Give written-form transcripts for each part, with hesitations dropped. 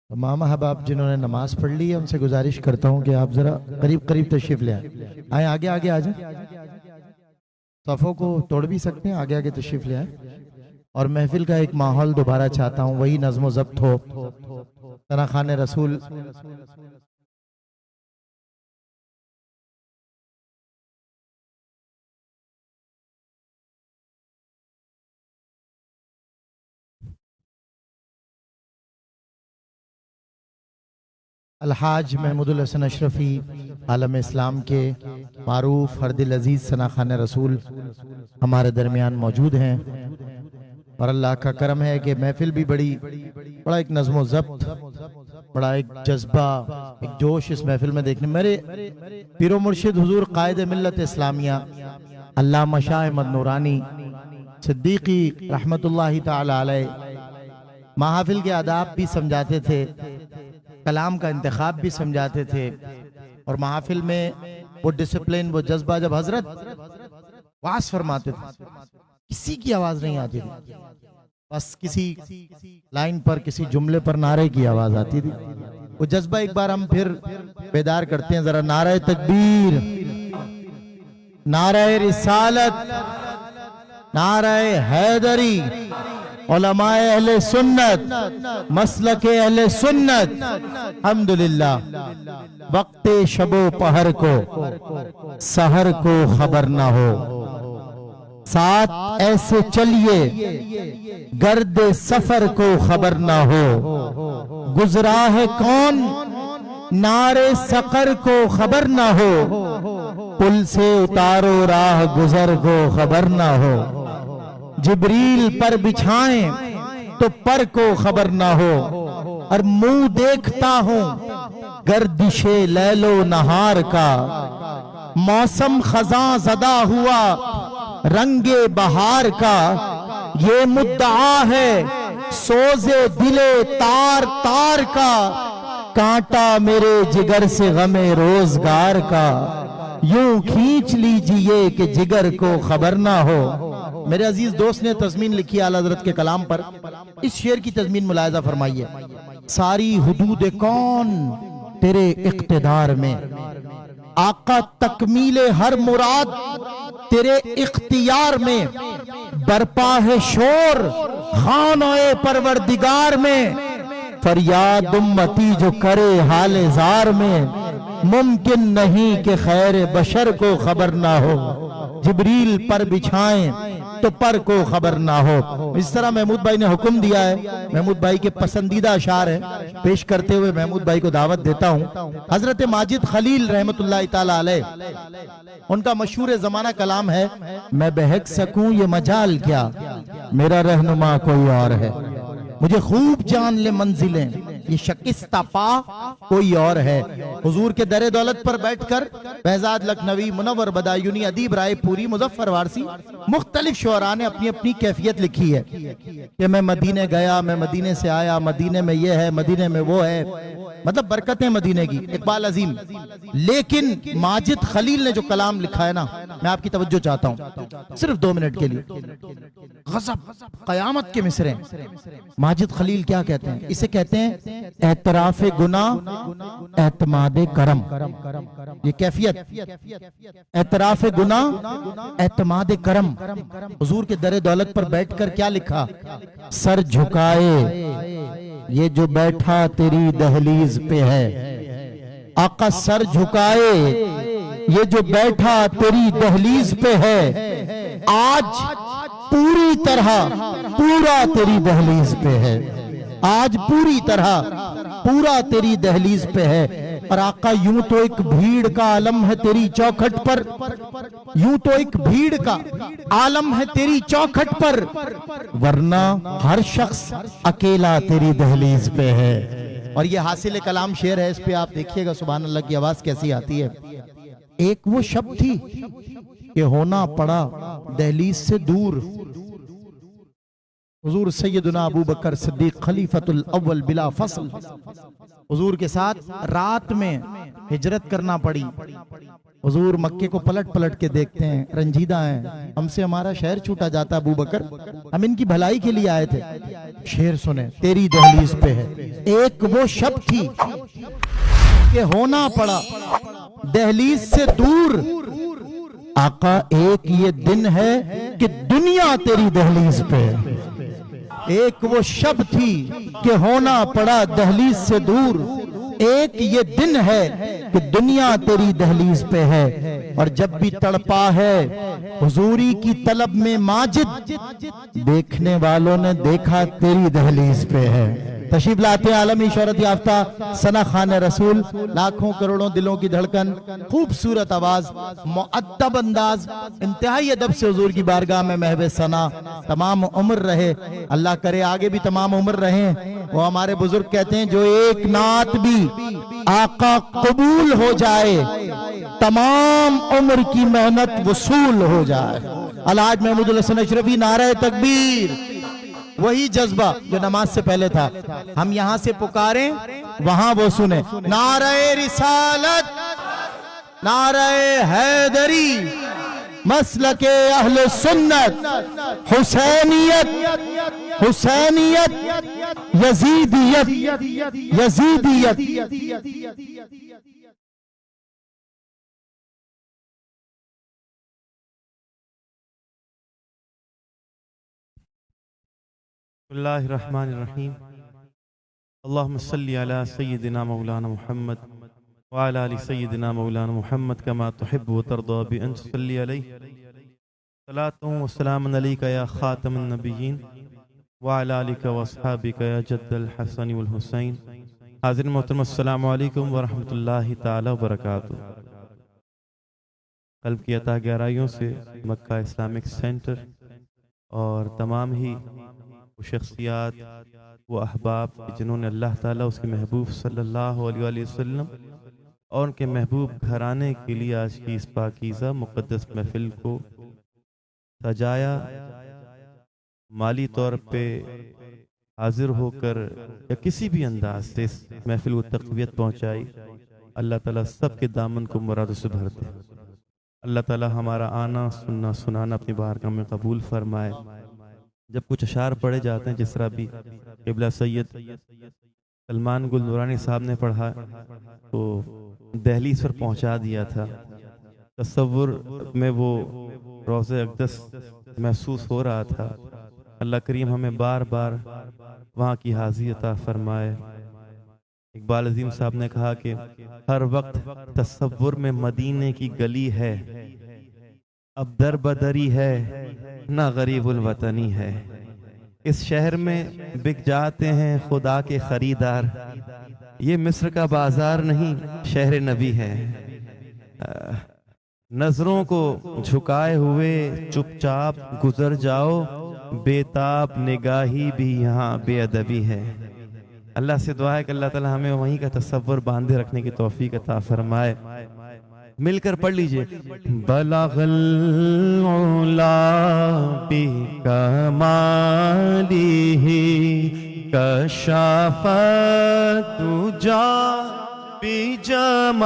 تمام احباب جنہوں نے نماز پڑھ لی ہے ان سے گزارش کرتا ہوں کہ آپ ذرا قریب قریب تشریف لے آئیں آگے آگے آ جائیں، صفوں کو توڑ بھی سکتے ہیں، آگے آگے تشریف لے آئیں اور محفل کا ایک ماحول دوبارہ چاہتا ہوں، وہی نظم و ضبط ہو، ثنا خوان رسول الحاج محمود الحسن اشرفی عالم اسلام کے معروف ہر دل عزیز ثنا خوان رسول ہمارے درمیان موجود ہیں، اور اللہ کا کرم ہے کہ محفل بھی بڑا ایک نظم و ضبط، بڑا ایک جذبہ، ایک جوش اس محفل میں دیکھنے میرے پیر و مرشد حضور قائد ملت اسلامیہ علامہ شاہ احمد نورانی صدیقی رحمت اللہ تعالی علیہ محافل کے آداب بھی سمجھاتے تھے، کلام کا انتخاب بھی سمجھاتے تھے، اور محافل میں وہ ڈسپلن، وہ جذبہ، جب حضرت واعظ فرماتے تھے کسی کی آواز نہیں آتی تھی، بس کسی لائن پر کسی جملے پر نعرے کی آواز آتی تھی۔ وہ جذبہ ایک بار ہم پھر بیدار کرتے ہیں، ذرا نعرہ تکبیر، نعرہ رسالت، نعرہ حیدری، علماء اہل سنت، مسلک اہل سنت، الحمدللہ۔ وقت شب و پہر کو سحر کو خبر نہ ہو، ساتھ ایسے چلیے گرد سفر کو خبر نہ ہو، گزرا ہے کون نارے سقر کو خبر نہ ہو، پل سے اتارو راہ گزر کو خبر نہ ہو، جبریل پر بچھائیں تو پر کو خبر نہ ہو، اور منہ دیکھتا ہوں گردش لیل و نہار کا، موسم خزاں زدہ ہوا رنگ بہار کا، یہ مدعا ہے سوز دل تار تار کا، کانٹا میرے جگر سے غم روزگار کا، یوں کھینچ لیجئے کہ جگر کو خبر نہ ہو۔ میرے عزیز دوست نے تضمین لکھی اعلیٰ حضرت کے کلام پر، اس شعر کی تضمین ملاحظہ فرمائیے۔ ساری حدود کون تیرے اقتدار میں، آقا تکمیل ہر مراد تیرے اختیار میں، برپا ہے شور خانہ پروردگار میں، فریاد امتی جو کرے حال زار میں، ممکن نہیں کہ خیر بشر کو خبر نہ ہو، جبریل پر بچھائیں تو پر کو خبر نہ ہو۔ اس طرح محمود بھائی نے حکم دیا ہے، محمود بھائی کے پسندیدہ اشعار ہیں، پیش کرتے ہوئے محمود بھائی کو دعوت دیتا ہوں۔ حضرت ماجد خلیل رحمت اللہ تعالی علیہ، ان کا مشہور زمانہ کلام ہے، میں بہک سکوں یہ مجال کیا، میرا رہنما کوئی اور ہے، مجھے خوب جان لے منزلیں یہ شکستہ پا کوئی اور ہے۔ حضور کے در دولت پر بیٹھ کر بہزاد لکھنوی، منور بدایونی، ادیب رائے پوری، مظفر وارسی، مختلف شعراء نے اپنی اپنی کیفیت لکھی ہے کہ میں مدینے گیا، میں مدینے سے آیا، مدینے میں یہ ہے، مدینے میں وہ ہے، مطلب برکتیں مدینے کی، اقبال عظیم۔ لیکن ماجد خلیل نے جو کلام لکھا ہے نا، میں آپ کی توجہ چاہتا ہوں صرف 2 منٹ کے لیے، غضب قیامت کے مصرے۔ ماجد خلیل کیا کہتے ہیں؟ اسے کہتے ہیں اعتراف گناہ اعتماد کرم، یہ کیفیت، اعتراف گناہ اعتماد کرم۔ حضور کے در دولت پر بیٹھ کر کیا لکھا؟ سر جھکائے یہ جو بیٹھا تیری دہلیز پہ ہے، آقا سر جھکائے یہ جو بیٹھا تیری دہلیز پہ ہے، آج پوری طرح پورا تیری دہلیز پہ ہے، آج پوری طرح پورا تیری دہلیز پہ ہے۔ اور آقا یوں تو ایک بھیڑ کا عالم ہے تیری چوکھٹ پر، یوں تو ایک بھیڑ کا عالم ہے تیری چوکھٹ پر، ورنہ ہر شخص اکیلا تیری دہلیز پہ ہے۔ اور یہ حاصل کلام شعر ہے، اس پہ آپ دیکھیے گا سبحان اللہ کی آواز کیسی آتی ہے۔ ایک وہ شب تھی کہ ہونا پڑا دہلیز سے دور، حضور سیدنا ابو بکر صدیق خلیفۃ الاول بلا فصل، حضور کے ساتھ رات میں ہجرت کرنا پڑی۔ حضور مکے کو پلٹ پلٹ کے دیکھتے ہیں، رنجیدہ ہیں، ہم سے ہمارا شہر چھوٹا جاتا ابو بکر، ہم ان کی بھلائی کے لیے آئے تھے، شعر سنیں، تیری دہلیز پہ ہے۔ ایک وہ شب تھی کہ ہونا پڑا دہلیز سے دور، آقا ایک یہ دن ہے کہ دنیا تیری دہلیز پہ ہے۔ ایک وہ شب تھی کہ ہونا پڑا دہلیز سے دور، ایک یہ دن ہے کہ دنیا تیری دہلیز پہ ہے۔ اور جب بھی تڑپا ہے حضوری کی طلب میں ماجد، دیکھنے والوں نے دیکھا تیری دہلیز پہ ہے۔ تشریف لاتے عالمی شہرت یافتہ ثنا خان رسول، لاکھوں کروڑوں دلوں کی دھڑکن، خوبصورت آواز، مؤدب انداز، انتہائی ادب سے حضور کی بارگاہ میں محو ثنا تمام عمر رہے، اللہ کرے آگے بھی تمام عمر رہیں۔ وہ ہمارے بزرگ کہتے ہیں جو ایک نعت بھی آقا قبول ہو جائے تمام عمر کی محنت وصول ہو جائے۔ الحاج محمود الحسن اشرفی، نعرہ تکبیر، وہی جذبہ جو نماز سے پہلے تھا، ہم یہاں سے پکاریں وہاں وہ سنیں۔ نعرہ رسالت، نعرہ حیدری، مسلک اہل سنت، حسینیت، حسینیت، یزیدیت، یزیدیت۔ بسم اللہ الرحمن الرحیم، اللہم صلی علی سیدنا مولانا محمد وعلی آل سیدنا مولانا محمد کما تحب و ترضى بأن تصلی علیہ صلاة و سلام علیک یا خاتم النبیین وعلی آلک و اصحابک یا جد الحسن والحسین۔ حاضر محترم السلام علیکم ورحمۃ اللہ تعالی وبرکاتہ۔ قلب کی عطا گہرائیوں سے مکہ اسلامک سینٹر اور تمام ہی وہ شخصیات، وہ احباب جنہوں نے اللہ تعالیٰ اس کے محبوب صلی اللہ علیہ وآلہ وسلم اور ان کے محبوب گھرانے کے لیے آج کی اس پاکیزہ مقدس محفل کو سجایا، مالی طور پہ حاضر ہو کر یا کسی بھی انداز سے اس محفل کو تقویت پہنچائی، اللہ تعالیٰ سب کے دامن کو مرادوں سے بھر دے۔ اللہ تعالیٰ ہمارا آنا سننا سنانا اپنی بارگاہ میں قبول فرمائے۔ جب کچھ اشعار پڑھے جاتے ہیں، جس طرح بھی قبلہ سید سلمان گل نورانی صاحب نے پڑھا تو دہلیز پر پہنچا دیا تھا، تصور میں وہ روضہ اقدس محسوس ہو رہا تھا۔ اللہ کریم ہمیں بار بار وہاں کی حاضری عطا فرمائے۔ اقبال عظیم صاحب نے کہا کہ ہر وقت تصور میں مدینے کی گلی ہے، اب در بدری ہے نہ غریب الوطنی ہے۔ اس شہر میں بک جاتے ہیں خدا کے خریدار، یہ مصر کا بازار نہیں شہر نبی ہے۔ نظروں کو جھکائے ہوئے چپ چاپ گزر جاؤ، بے تاب نگاہی بھی یہاں بے ادبی ہے۔ اللہ سے دعا ہے کہ اللہ تعالی ہمیں وہیں کا تصور باندھے رکھنے کی توفیق عطا فرمائے۔ مل کر پڑھ لیجئے۔ بلغ العلا بکمالہ کشف الدجی بجمالہ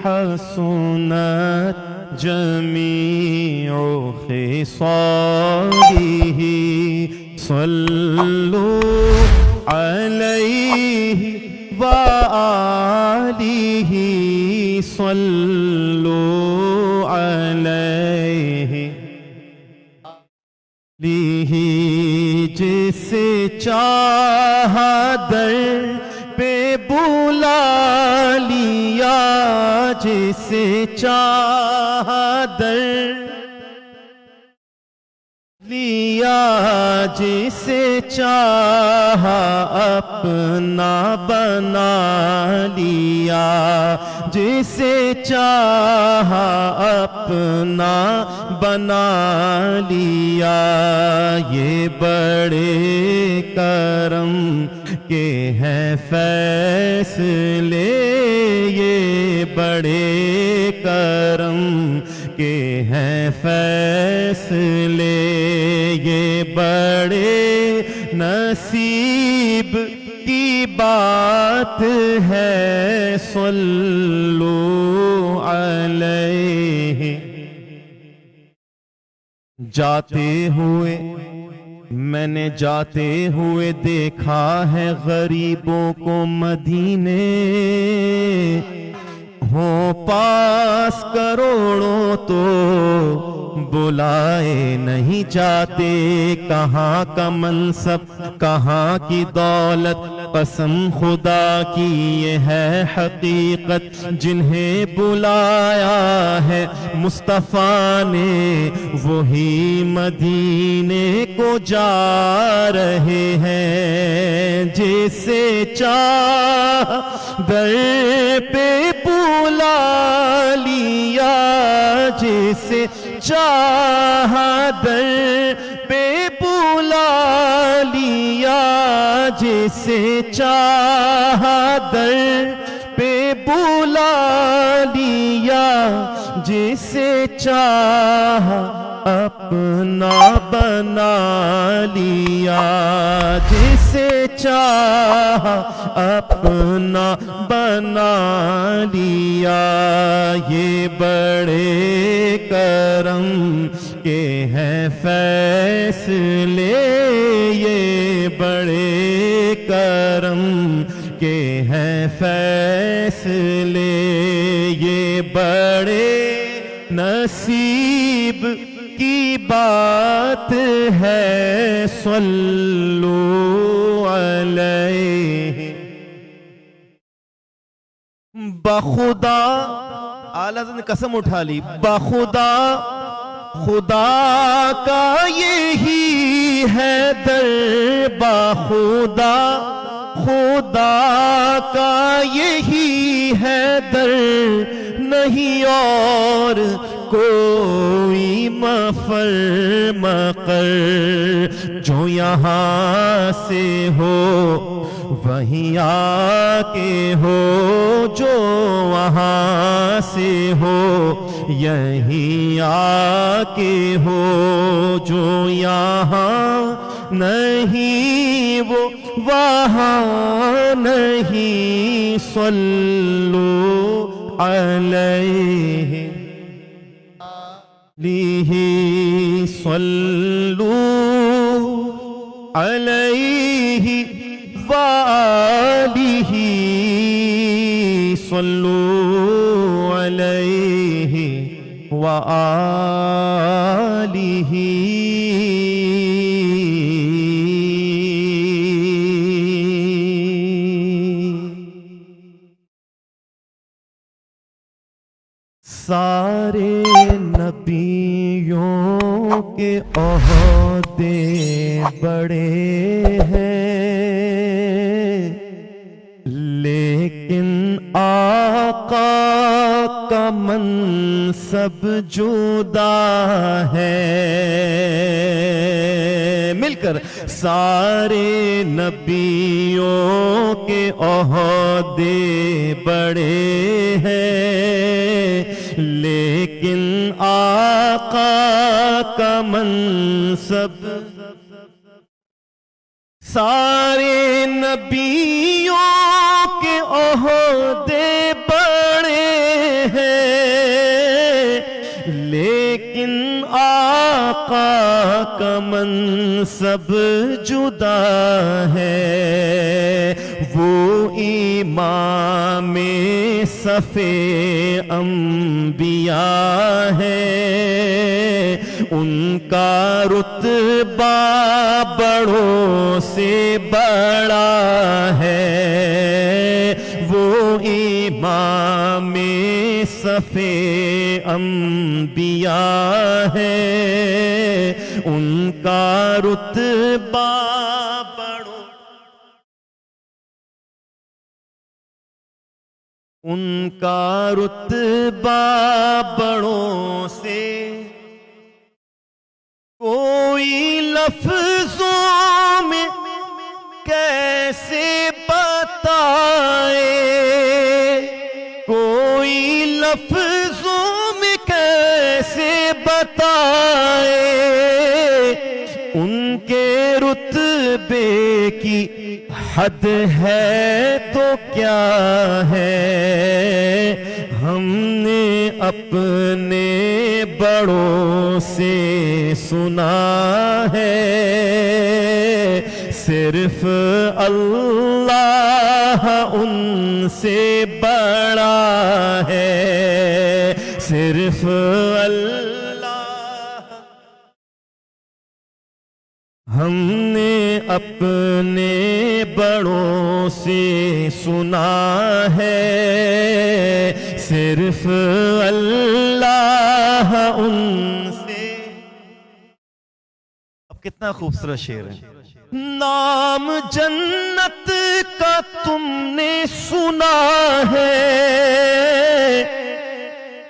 حسنت جمیع خصالہ صلوا علیہ وآلہ صلوا علیہ۔ جسے چاہا در پہ بلا لیا، جسے چاہا در لیا، جسے چاہا اپنا بنا لیا، جسے چاہا اپنا بنا لیا۔ یہ بڑے کرم کے ہیں فیصلے، یہ بڑے کرم کے ہیں فیصلے، یہ بڑے نصیب کی بات ہے، صلو علیہ۔ جاتے ہوئے میں نے جاتے ہوئے دیکھا ہے غریبوں کو مدینے، ہوں پاس کروڑوں تو بلائے نہیں جاتے، کہاں کا منصب کہاں کی دولت، قسم خدا کی یہ ہے حقیقت، جنہیں بلایا ہے مصطفیٰ نے وہی مدینے کو جا رہے ہیں، جسے چاہ در پہ بلا لیا، جسے چاہ در پہ بلا لیا، جسے چاہ در پہ بلا لیا، جسے چاہ اپنا بنا لیا، جسے چاہ اپنا بنا لیا، یہ بڑے کرم کے ہیں فیصلے، یہ بڑے کرم کے ہیں فیصلے، یہ بڑے نصیب کی بات ہے، صلو علیہ بخدا، اعلیٰ حضرت نے قسم اٹھا لی، بخدا خدا کا یہی ہے در، بخدا خدا کا یہی ہے در، نہیں اور کوئی مفر مقر، جو یہاں سے ہو وہیں آ کے ہو، جو وہاں سے ہو یہیں آ کے ہو، جو یہاں نہیں وہ وہاں نہیں، صلو علیہ صلو علیہ وآلہ، صلو علیہ وآلہ۔ سارے نبیوں کے عہدے بڑے ہیں، لیکن آقا کا منصب جدا ہے، مل کر سارے نبیوں کے عہدے بڑے ہیں، لیکن آقا کا منصب، سارے نبیوں کے عہدے بڑے ہیں، لیکن آقا کا منصب جدا ہے، وہ امام صف انبیاء ہے، ان کا رتبہ بڑوں سے بڑا ہے، وہ امام صف انبیاء ہے، ان کا رتبہ بڑوں، ان کا رتبہ بڑوں سے، کوئی لفظوں میں کیسے بتائے، کوئی لفظوں میں کیسے بتائے، ان کے رتبے کی حد ہے تو کیا ہے، ہم نے اپنے بڑوں سے سنا ہے صرف اللہ ان سے بڑا ہے، صرف اللہ۔ ہم نے اپنے بڑوں سے سنا ہے صرف اللہ ان سے۔ اب کتنا خوبصورت شعر ہے۔ نام جنت کا تم نے سنا ہے،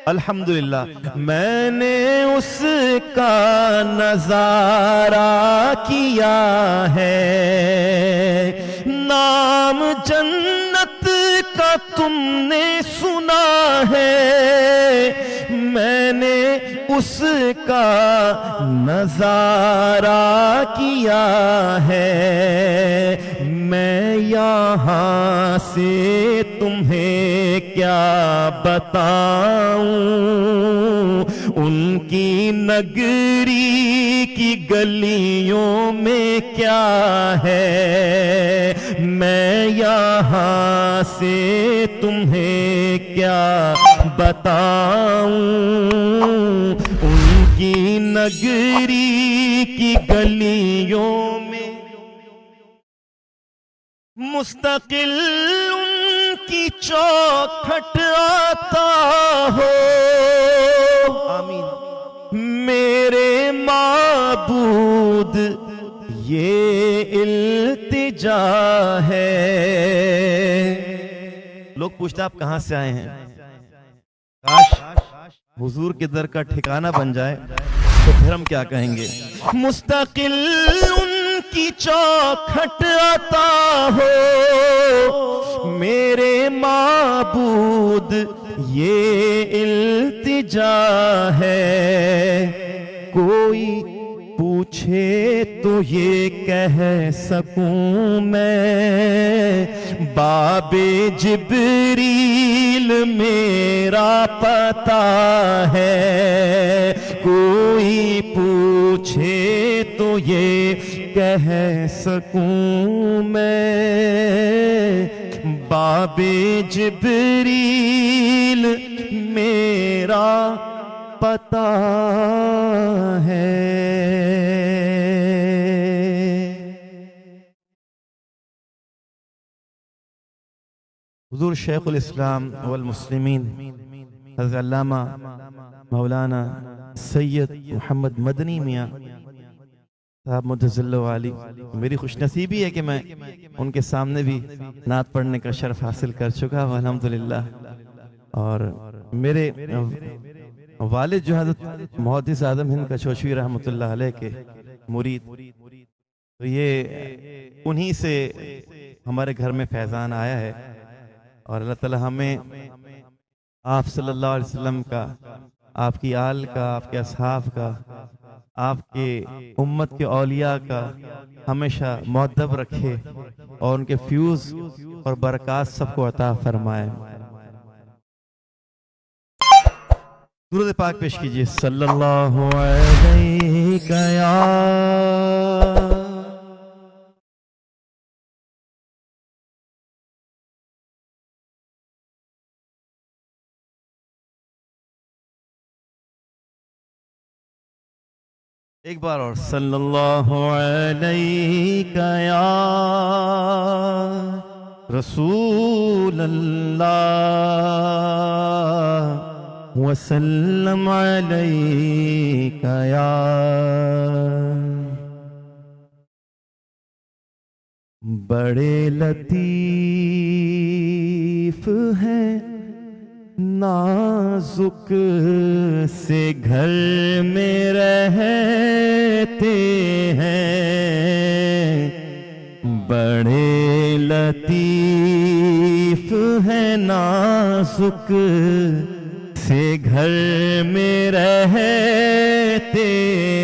الحمدللہ میں نے اس کا نظارہ کیا ہے۔ نام جنت کا تم نے سنا ہے، میں نے اس کا نظارہ کیا ہے۔ میں یہاں سے تمہیں کیا بتاؤں، ان کی نگری کی گلیوں میں کیا ہے۔ میں یہاں سے تمہیں کیا بتاؤں، ان کی نگری کی گلیوں میں مستقل ان کی چوکھٹ آتا ہو۔ آمین۔ میرے معبود یہ التجا ہے۔ لوگ پوچھتے آپ کہاں سے آئے ہیں؟ کاش حضور کے در کا ٹھکانہ بن جائے تو پھر ہم کیا کہیں گے۔ مستقل ان کی چوکھٹ آتا ہو، میرے معبود یہ التجا ہے۔ کوئی پوچھے تو یہ کہہ سکوں میں، باب جبریل میرا پتہ ہے۔ کوئی پوچھے تو یہ کہہ سکوں میں، باب جبریل میرا پتہ ہے۔ حضور شیخ الاسلام والمسلمین حضرت علامہ مولانا سید محمد مدنی میاں صاحب متضل والی، میری خوش نصیبی ہے کہ میں ان کے سامنے بھی نعت پڑھنے کا شرف حاصل کر چکا ہوں الحمدللہ۔ اور میرے والد جو حضرت محدث اعظم ہند کچھوچوی رحمۃ اللہ علیہ کے مرید، تو یہ انہی سے ہمارے گھر میں فیضان آیا ہے۔ اور اللہ تعالی ہمیں آپ صلی اللہ علیہ وسلم کا، آپ کی آل کا، آپ کے اصحاب کا، آپ کے امت کے اولیاء کا ہمیشہ مؤدب رکھے اور ان کے فیوز اور برکات سب کو عطا فرمائے۔ درود پاک پیش کیجئے۔ صلی اللہ علیہ یا ایک بار اور صلی اللہ علیہ یا رسول اللہ وسلم علیک یا بڑے لطیف ہیں نازک سے گھر میں رہتے ہیں، بڑے لطیف ہیں نازک سے گھر میں رہتے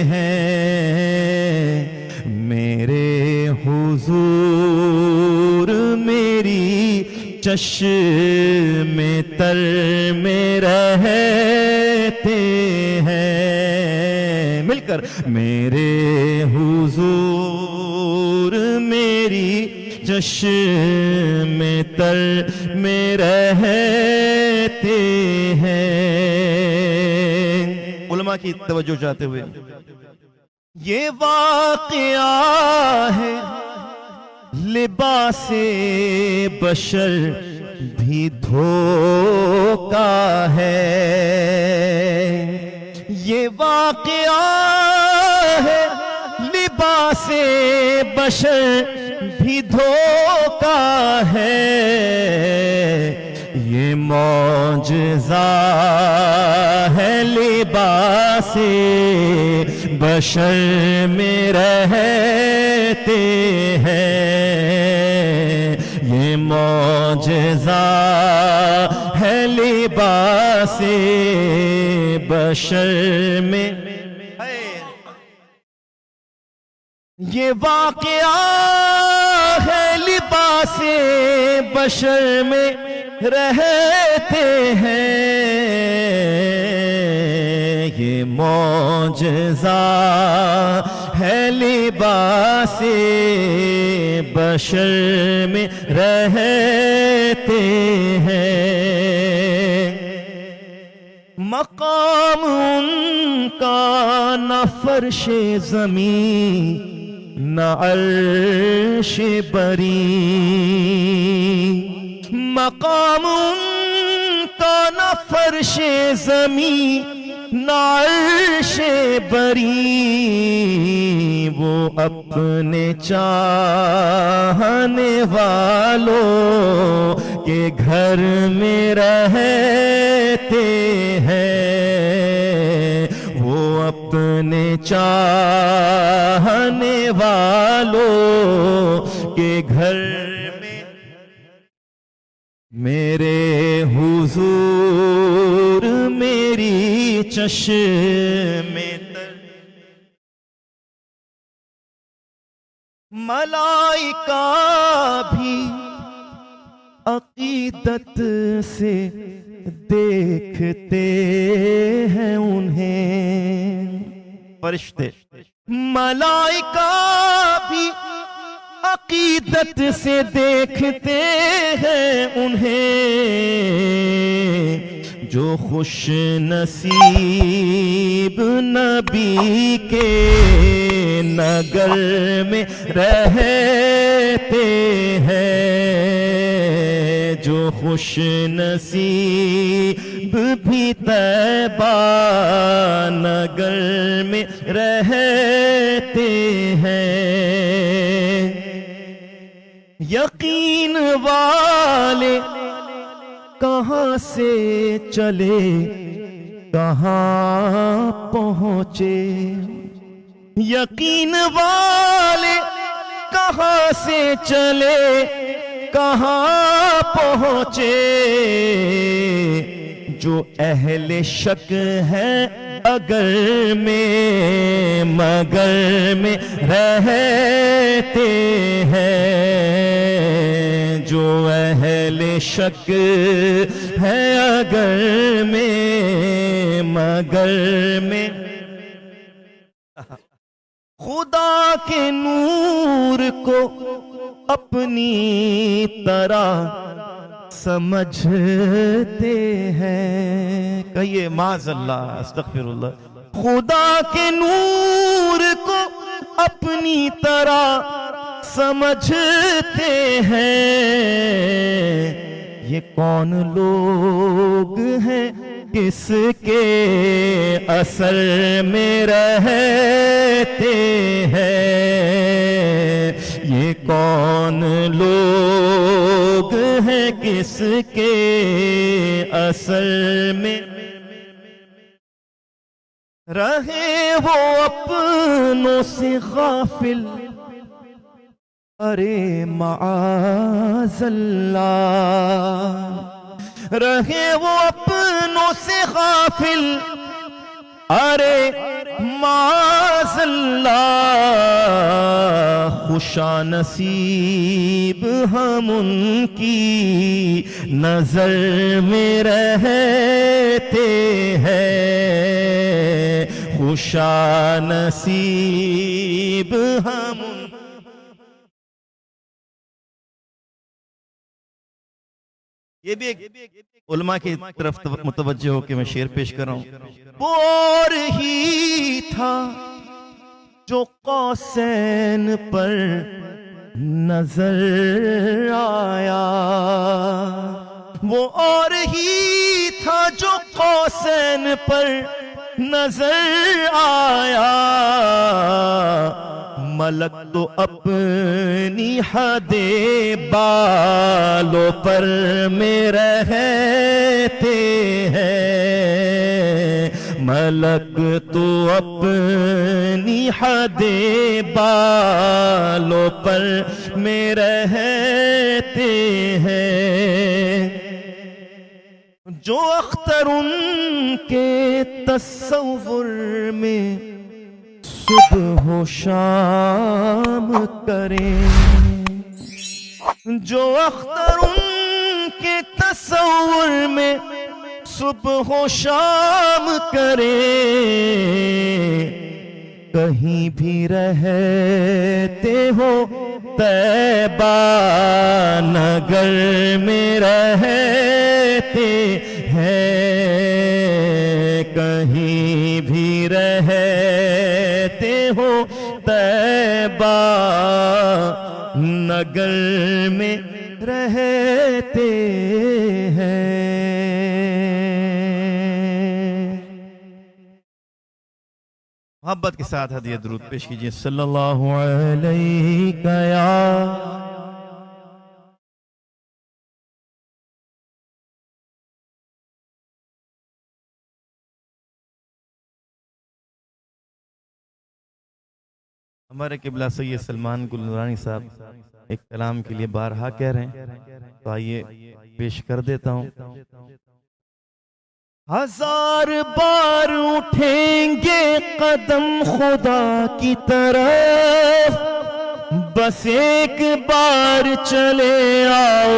ہیں، میرے حضور میری چشم تر میں رہتے ہیں، مل کر میرے حضور میری چشم تر میں رہتے ہیں۔ علماء کی توجہ چاہتے ہوئے یہ واقعہ ہے لباس بشر بھی دھوکا ہے، یہ واقعہ ہے لباس بشر بھی دھوکا ہے، یہ معجزہ ہے لباس بشر میں رہتے ہیں، یہ معجزہ ہے لباس بشر میں، یہ واقعہ ہے لباس بشر میں رہتے ہیں، یہ معجزہ ہے لباس بشر میں رہتے ہیں، مقام ان کا نہ فرش زمین نہ عرش بری، مقام ان کا نہ فرش زمین نہ عرش بری، وہ اپنے چاہنے والوں کے گھر میں رہتے ہیں، وہ اپنے چاہنے والوں کے گھر میں، میرے حضور میری چشم تر، ملائکہ بھی عقیدت سے دیکھتے ہیں انہیں، فرشتے ملائکہ بھی عقیدت سے دیکھتے ہیں انہیں، جو خوش نصیب نبی کے نگر میں رہتے ہیں، جو خوش نصیب بھی طیبہ نگر میں رہتے ہیں، یقین والے کہاں سے چلے کہاں پہنچے، یقین والے کہاں سے چلے کہاں پہنچے، جو اہل شک ہے اگر میں مگر میں رہتے ہیں، جو اہل شک ہے اگر میں مگر میں، خدا کے نور کو اپنی طرح سمجھتے ہیں، کہیے معاذ اللہ استغفر اللہ، خدا کے نور کو اپنی طرح سمجھتے ہیں، یہ کون لوگ ہیں کس کے اثر میں رہتے ہیں، یہ کون لوگ ہیں کس کے اثر میں رہے وہ اپنوں سے غافل، ارے معاذ اللہ، رہے وہ اپنوں سے غافل، ارے معاذ اللہ، خوشا نصیب ہم ان کی نظر میں رہتے ہیں، خوشا نصیب ہم ان یہ بھی ایک علماء کی طرف متوجہ ہو کے میں شعر پیش کر رہا ہوں۔ وہ اور ہی تھا جو قوسین پر نظر آیا، وہ اور ہی تھا جو قوسین پر نظر آیا، ملک تو اپنی حد بالوں پر میں رہتے ہیں، ملک تو اپنی حد بالوں پر میں رہتے ہیں، جو اختر ان کے تصور میں صبح و شام کریں، جو اختر ان کے تصور میں صبح و شام کریں، کہیں بھی رہتے ہو طیبہ نگر میں رہتے ہیں، کہیں بھی رہتے ہو طیبہ نگر میں رہتے ہیں۔ محبت کے ساتھ ہدیہ درود پیش کیجئے۔ صلی اللہ علیہ یا ہمارے قبلہ سید سلمان گل نورانی صاحب ایک کلام کے لیے بارہا کہہ رہے ہیں، تو آئیے پیش کر دیتا ہوں۔ ہزار بار اٹھیں گے قدم خدا کی طرف، بس ایک بار چلے آؤ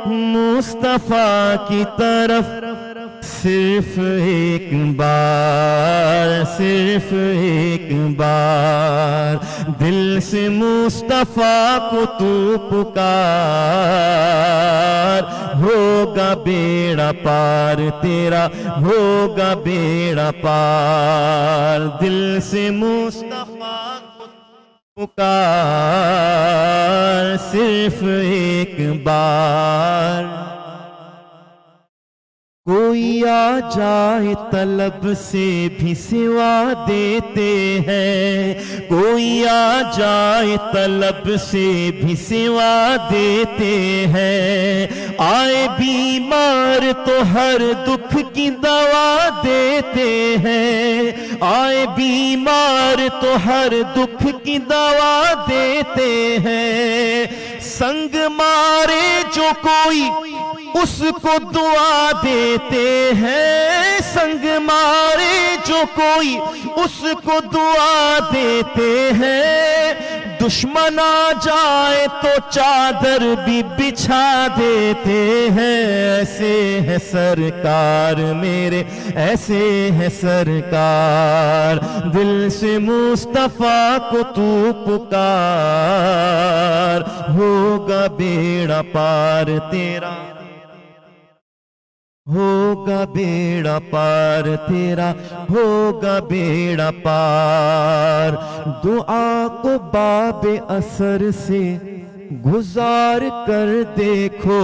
مصطفیٰ کی طرف، صرف ایک بار، صرف ایک بار دل سے مصطفیٰ کو تو پکار، ہوگا بیڑا پار تیرا، ہوگا بیڑا پار، دل سے مصطفیٰ کو پکار، صرف ایک بار۔ کوئی آ جائے طلب سے بھی سوا دیتے ہیں، کوئی آ جائے طلب سے بھی سوا دیتے ہیں، آئے بیمار تو ہر دکھ کی دوا دیتے ہیں، آئے بیمار تو ہر دکھ کی دوا دیتے ہیں، سنگ مارے جو کوئی اس کو دعا دیتے ہیں، سنگ مارے جو کوئی اس کو دعا دیتے ہیں، دشمن آ جائے تو چادر بھی بچھا دیتے ہیں، ایسے ہے سرکار میرے، ایسے ہے سرکار، دل سے مصطفیٰ کو تو پکار، ہوگا بیڑا پار تیرا، ہوگا بیڑا پار تیرا، ہوگا بیڑا پار۔ دعا کو باب اثر سے گزار کر دیکھو،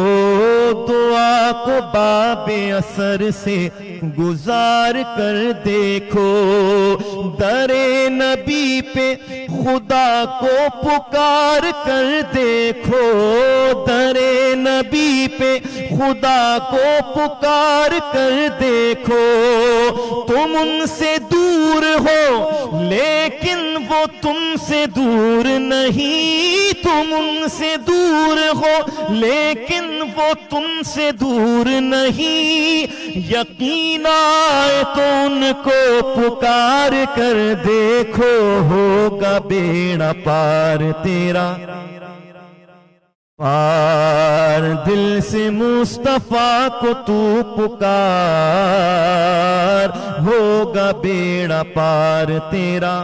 دعا کو باب اثر سے گزار کر دیکھو، در نبی پہ خدا کو پکار کر دیکھو، در نبی پہ خدا کو پکار کر دیکھو، تم ان سے دور ہو لیکن وہ تم سے دور نہیں، تم ان سے دور ہو لیکن وہ تم سے دور نہیں، یقین آئے تو ان کو پکار کر دیکھو، ہوگا بیڑا پار تیرا پار، دل سے مصطفیٰ کو تو پکار، ہوگا بیڑا پار تیرا۔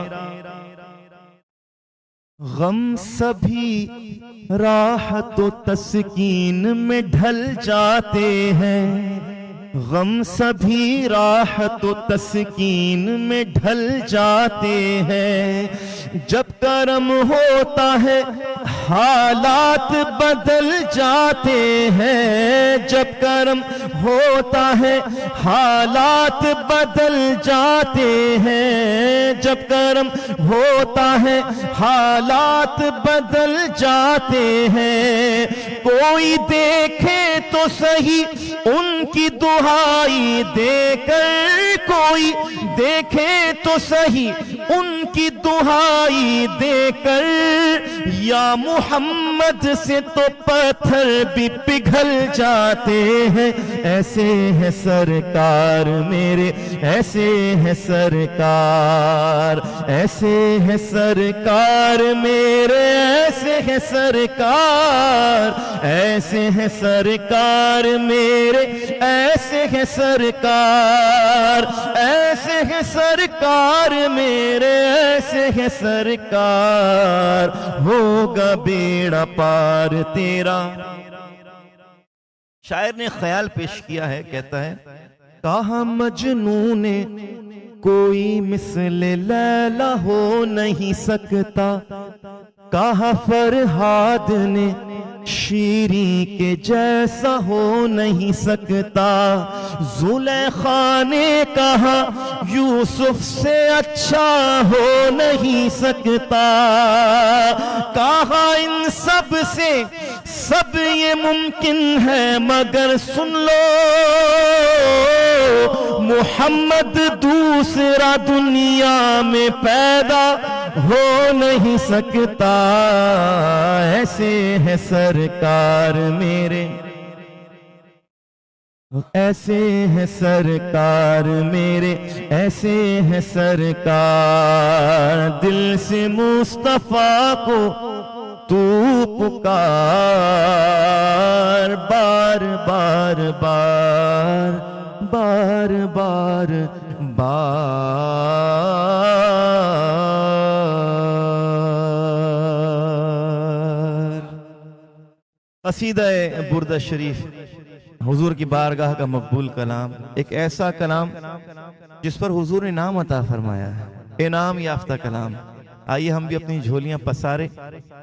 غم سبھی راحت و تسکین میں ڈھل جاتے ہیں، غم سبھی راحت و تسکین میں ڈھل جاتے ہیں، جب کرم ہوتا ہے حالات بدل جاتے ہیں، جب کرم ہوتا ہے حالات بدل جاتے ہیں، جب کرم ہوتا ہے حالات بدل جاتے ہیں، کوئی دیکھے تو صحیح ان کی دہائی دے کر، کوئی دیکھے تو صحیح ان کی دہائی دے کر، یا محمد سے تو پتھر بھی پگھل جاتے ہیں، ایسے ہیں سرکار میرے، ایسے ہیں سرکار، ایسے ہیں سرکار میرے، ایسے ہیں سرکار، ایسے ہیں سرکار میرے، ایسے ہیں سرکار، ایسے ہیں سرکار میرے، ایسے ہیں سرکار، ہوگا بیڑا پار تیرا۔ شاعر نے خیال پیش کیا ہے، کہتا ہے کہا مجنوں نے کوئی مثل لیلا ہو نہیں سکتا، کہا فرہاد نے شیریں کے جیسا ہو نہیں سکتا، زلیخا نے کہا یوسف سے اچھا ہو نہیں سکتا، کہا ان سب سے سب یہ ممکن ہے مگر سن لو محمد دوسرا دنیا میں پیدا ہو نہیں سکتا، ایسے ہے سرکار میرے، ایسے ہے سرکار میرے، ایسے ہے سرکار، دل سے مصطفیٰ کو تو پکار، بار بار بار بار بار بار۔ قصیدہ بردہ شریف حضور کی بارگاہ کا مقبول کلام، ایک ایسا کلام جس پر حضور نے انعام عطا فرمایا ہے، انعام یافتہ کلام۔ آئیے ہم بھی اپنی جھولیاں پسارے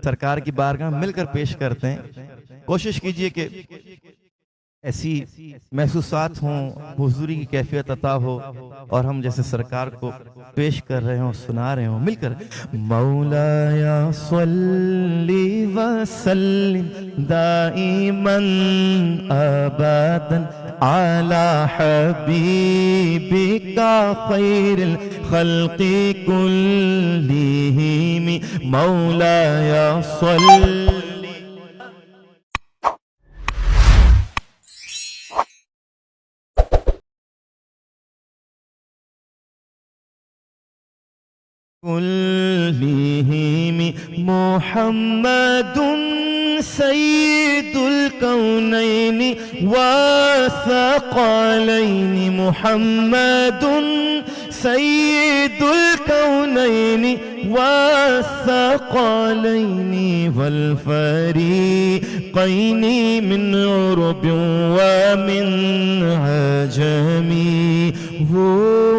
سرکار کی بارگاہ مل کر پیش کرتے ہیں۔ کوشش کیجئے کہ ایسی محسوسات ہوں، حضوری کی کیفیت عطا ہو، اور ہم جیسے سرکار کو پیش کر رہے ہوں، سنا رہے ہوں مل کر۔ مولایا صلی وسلم دائما ابدا علی حبیبک خیر الخلق کلہم، مولایا صلی كلهم محمد سيد الكونين والثقلين، محمد سيد الكونين والثقلين والفريقين، من عرب ومن عجم، وہ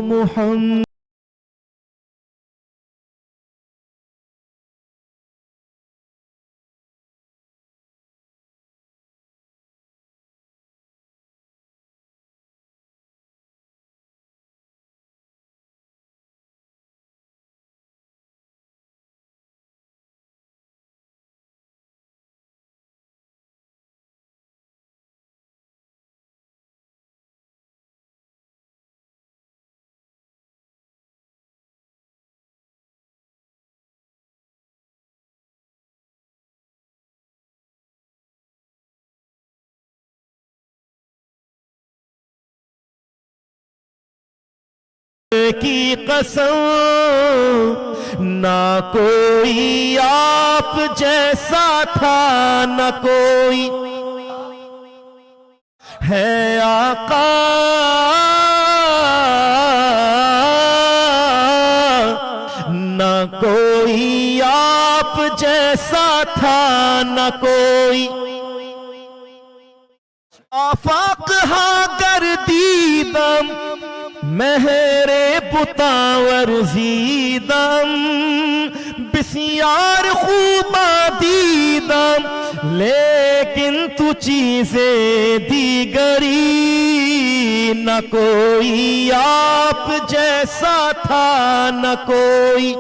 محمد کی قسم نہ کوئی آپ جیسا تھا نہ کوئی ہے آقا نہ کوئی آپ جیسا تھا نہ کوئی آفاق ہاں گردیدم مہر بتاور زیدم بسیار خوباں دیدم لیکن تو چیزیں دیگری نہ کوئی آپ جیسا تھا نہ کوئی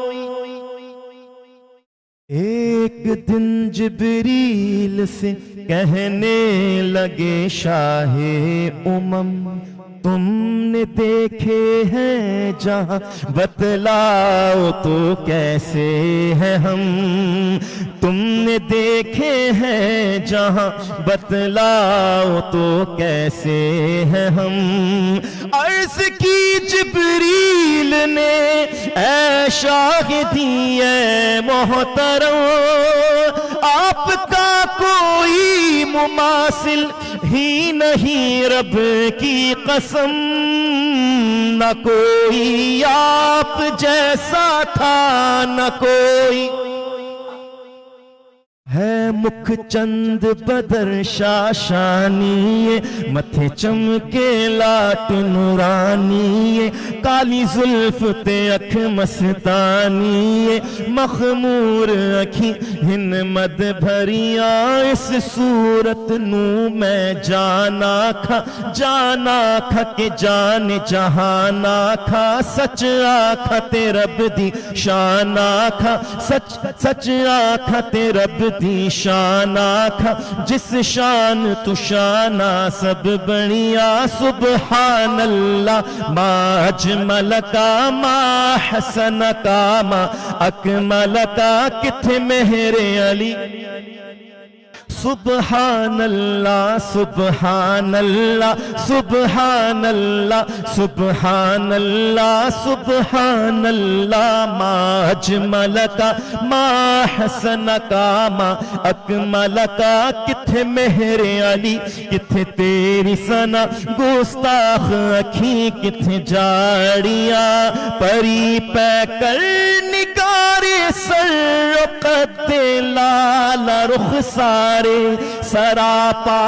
ایک دن جبریل سے کہنے لگے شاہ تم نے دیکھے ہیں جہاں بتلاؤ تو کیسے ہیں ہم تم نے دیکھے ہیں جہاں بتلاؤ تو کیسے ہیں ہم عرض کی جبریل نے اے شاہدی اے محترم آپ کا کوئی مماثل ہی نہیں رب کی قسم نہ کوئی آپ جیسا تھا نہ کوئی ہے مکھ چند بدر شاشانی متھے چمکے لاٹ نورانی کالی زلف تے اکھ مستانی مخمور اکھی ہن مد بھریاں اس صورت نو میں جانا کھا کہ جان جہانا کھا سچ آکھا تے رب دی شان آکھا سچ آکھا تے رب دی شان آکھا جس شان تو شانہ سب بڑیا سبحان اللہ ما اجمل کا ما حسن کا ما اکمل کا کتھے مہر علی سبحان اللہ سبحان اللہ سبحان اللہ سبحان اللہ سبحان اللہ ما اجمل کا ما حسن کا ما اکمل کا کتھے مہر علی کتھے تیری ثنا گستاخ اکھی کتھے جاڑیاں پری پہ کر نگار سر قد لال رخ سارے سراپا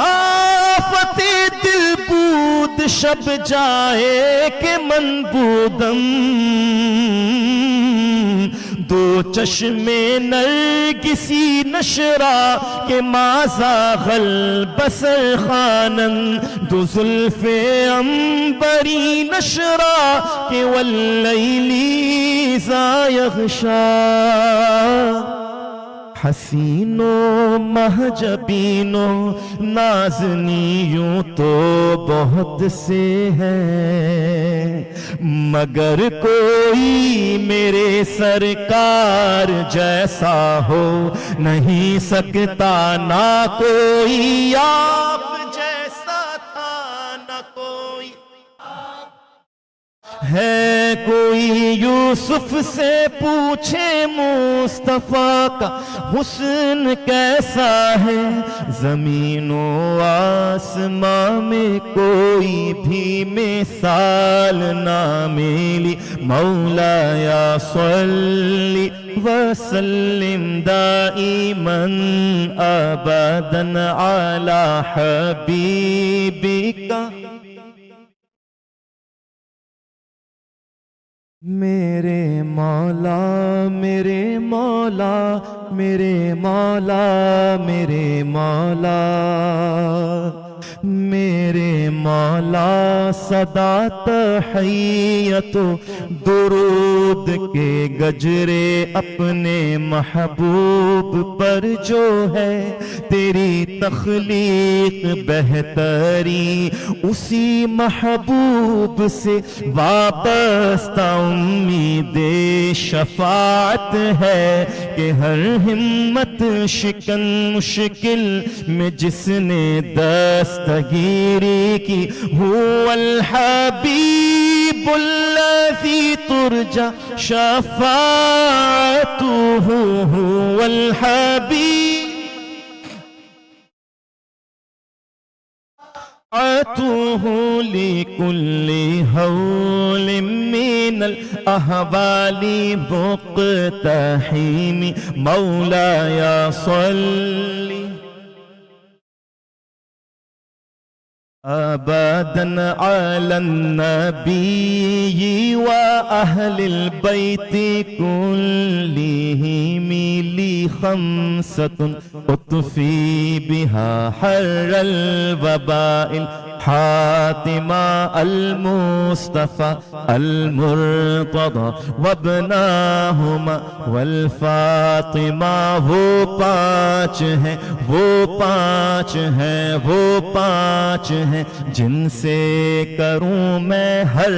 فتح دل بود شب جائے کہ من بودم دو چشمے نرگسی نشرا کہ مازا غل بسر خانن دو زلف امبری نشرا کہ واللیلی زا یغشا حسینوں مہجبینوں نازنیوں تو بہت سے ہیں مگر کوئی میرے سرکار جیسا ہو نہیں سکتا نہ کوئی آپ جیسا تھا نہ کوئی ہے کوئی یوسف سے پوچھے مصطفیٰ کا حسن کیسا ہے زمین و آسمان میں کوئی بھی مثال نہ ملی مولا صلی وسلم دائما ابدا علی حبیبک میرے مولا میرے مولا میرے مولا میرے مولا میرے مولا صدا تحیت درود کے گجرے اپنے محبوب پر جو ہے تیری تخلیق بہتری اسی محبوب سے وابستہ امید شفاعت ہے کہ ہر ہمت شکن مشکل میں جس نے دستگیری کی هو الحبیب الذی الذي ترجى شفاعته هو الحبيب عطوه لكل هول من الأهوال مقتحم مولاي صل أبدا على النبي وأهل البيت كلهم لي خمسة أطفي بها حر الوباء حاتمة المصطفى المرتضى وابناهما والفاطمة وہ پانچ ہیں جن سے کروں میں ہر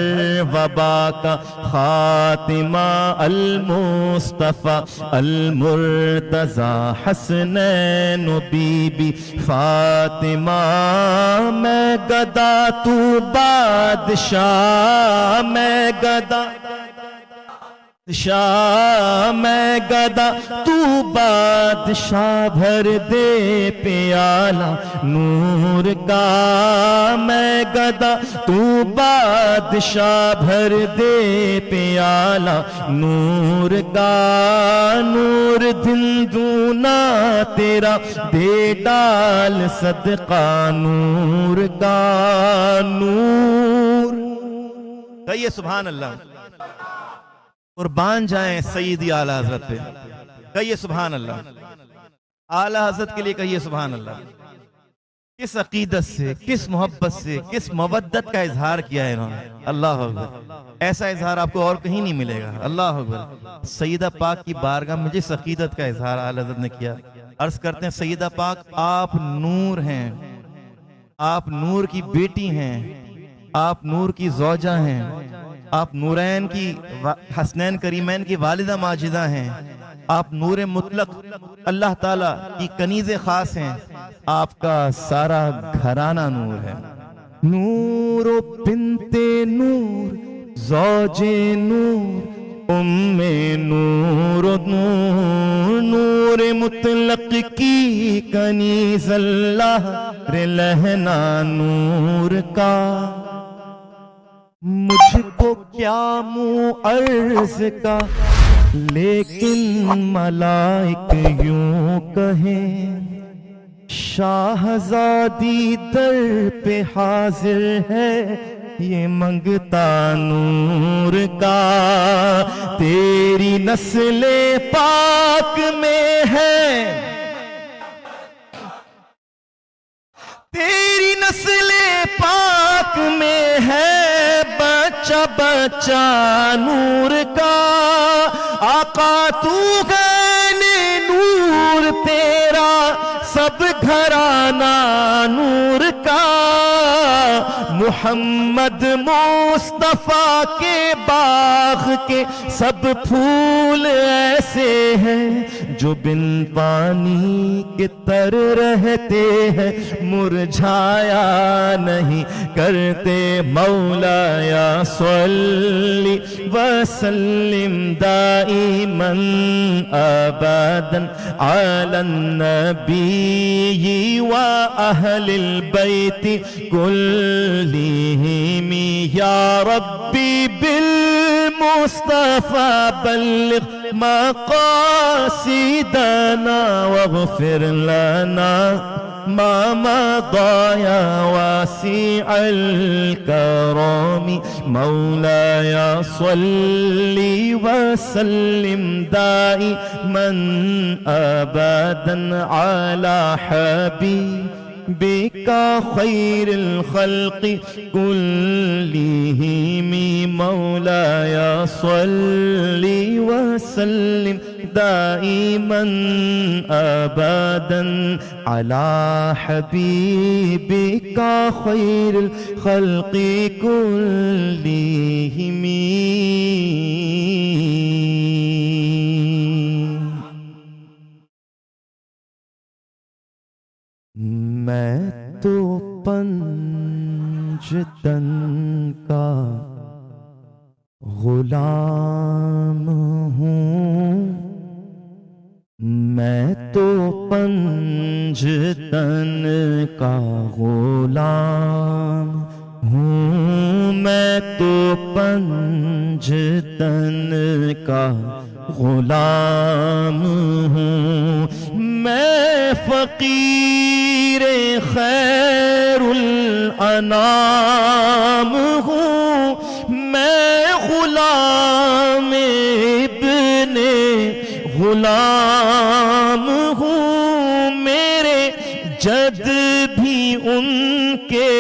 وبا کا خاتمہ المصطفى المرتضى حسنین بی بی فاطمہ میں گدا تو بادشاہ میں گدا میں گدا تو بادشاہ بھر دے پیالہ نور کا میں گدا تو بادشاہ بھر دے پیالہ نور کا نور دن دونا تیرا دے ڈال صدقہ نور کا نور کہیے سبحان اللہ قربان جائیں سیدی اعلیٰ حضرت پہ کہیے سبحان اللہ اعلیٰ حضرت کے لیے کہیے سبحان اللہ کس عقیدت سے کس محبت سے کس مودت کا اظہار کیا ہے انہوں نے اللہ اکبر ایسا اظہار آپ کو اور کہیں نہیں ملے گا اللہ اکبر سیدہ پاک کی بارگاہ میں جس عقیدت کا اظہار اعلیٰ حضرت نے کیا عرض کرتے ہیں سیدہ پاک آپ نور ہیں آپ نور کی بیٹی ہیں آپ نور کی زوجہ ہیں آپ نورین کی حسنین کریمین کی والدہ ماجدہ ہیں آپ نور مطلق اللہ تعالیٰ کی کنیز خاص ہیں آپ کا سارا گھرانہ نور ہے نور و بنت نور زوج نور ام نور نور نور مطلق کی کنیز اللہ لہنا نور کا مجھ کو کیا منہ عرض کا لیکن ملائک یوں کہیں شاہزادی در پہ حاضر ہے یہ منگتا نور کا تیری نسل پاک میں ہے تیری نسل پاک میں ہے بچہ بچہ نور کا آقا تو غین نور تیرا سب گھرانہ نور کا محمد مصطفیٰ کے باغ کے سب پھول ایسے ہیں جو بن پانی کے تر رہتے ہیں مرجھایا نہیں کرتے مولایا صلی وسلم دائما ابدا علی النبی و اہل البیت کلہم یا ربی بالمصطفى بلغ مقاصدنا واغفر لنا ما مضى يا واسع الكرم مولاي صل وسلم دائما ابدا على حبيبك خير الخلق كلهم مولاي صل وسلم دائما ابدا على حبيبك خير الخلق كلهم میں تو پنج تن کا غلام ہوں میں تو پنجتن کا غلام ہوں میں تو پنجتن کا غلام ہوں میں فقیر خیر الانام ہوں میں غلام ابن غلام ہوں میرے جد بھی ان کے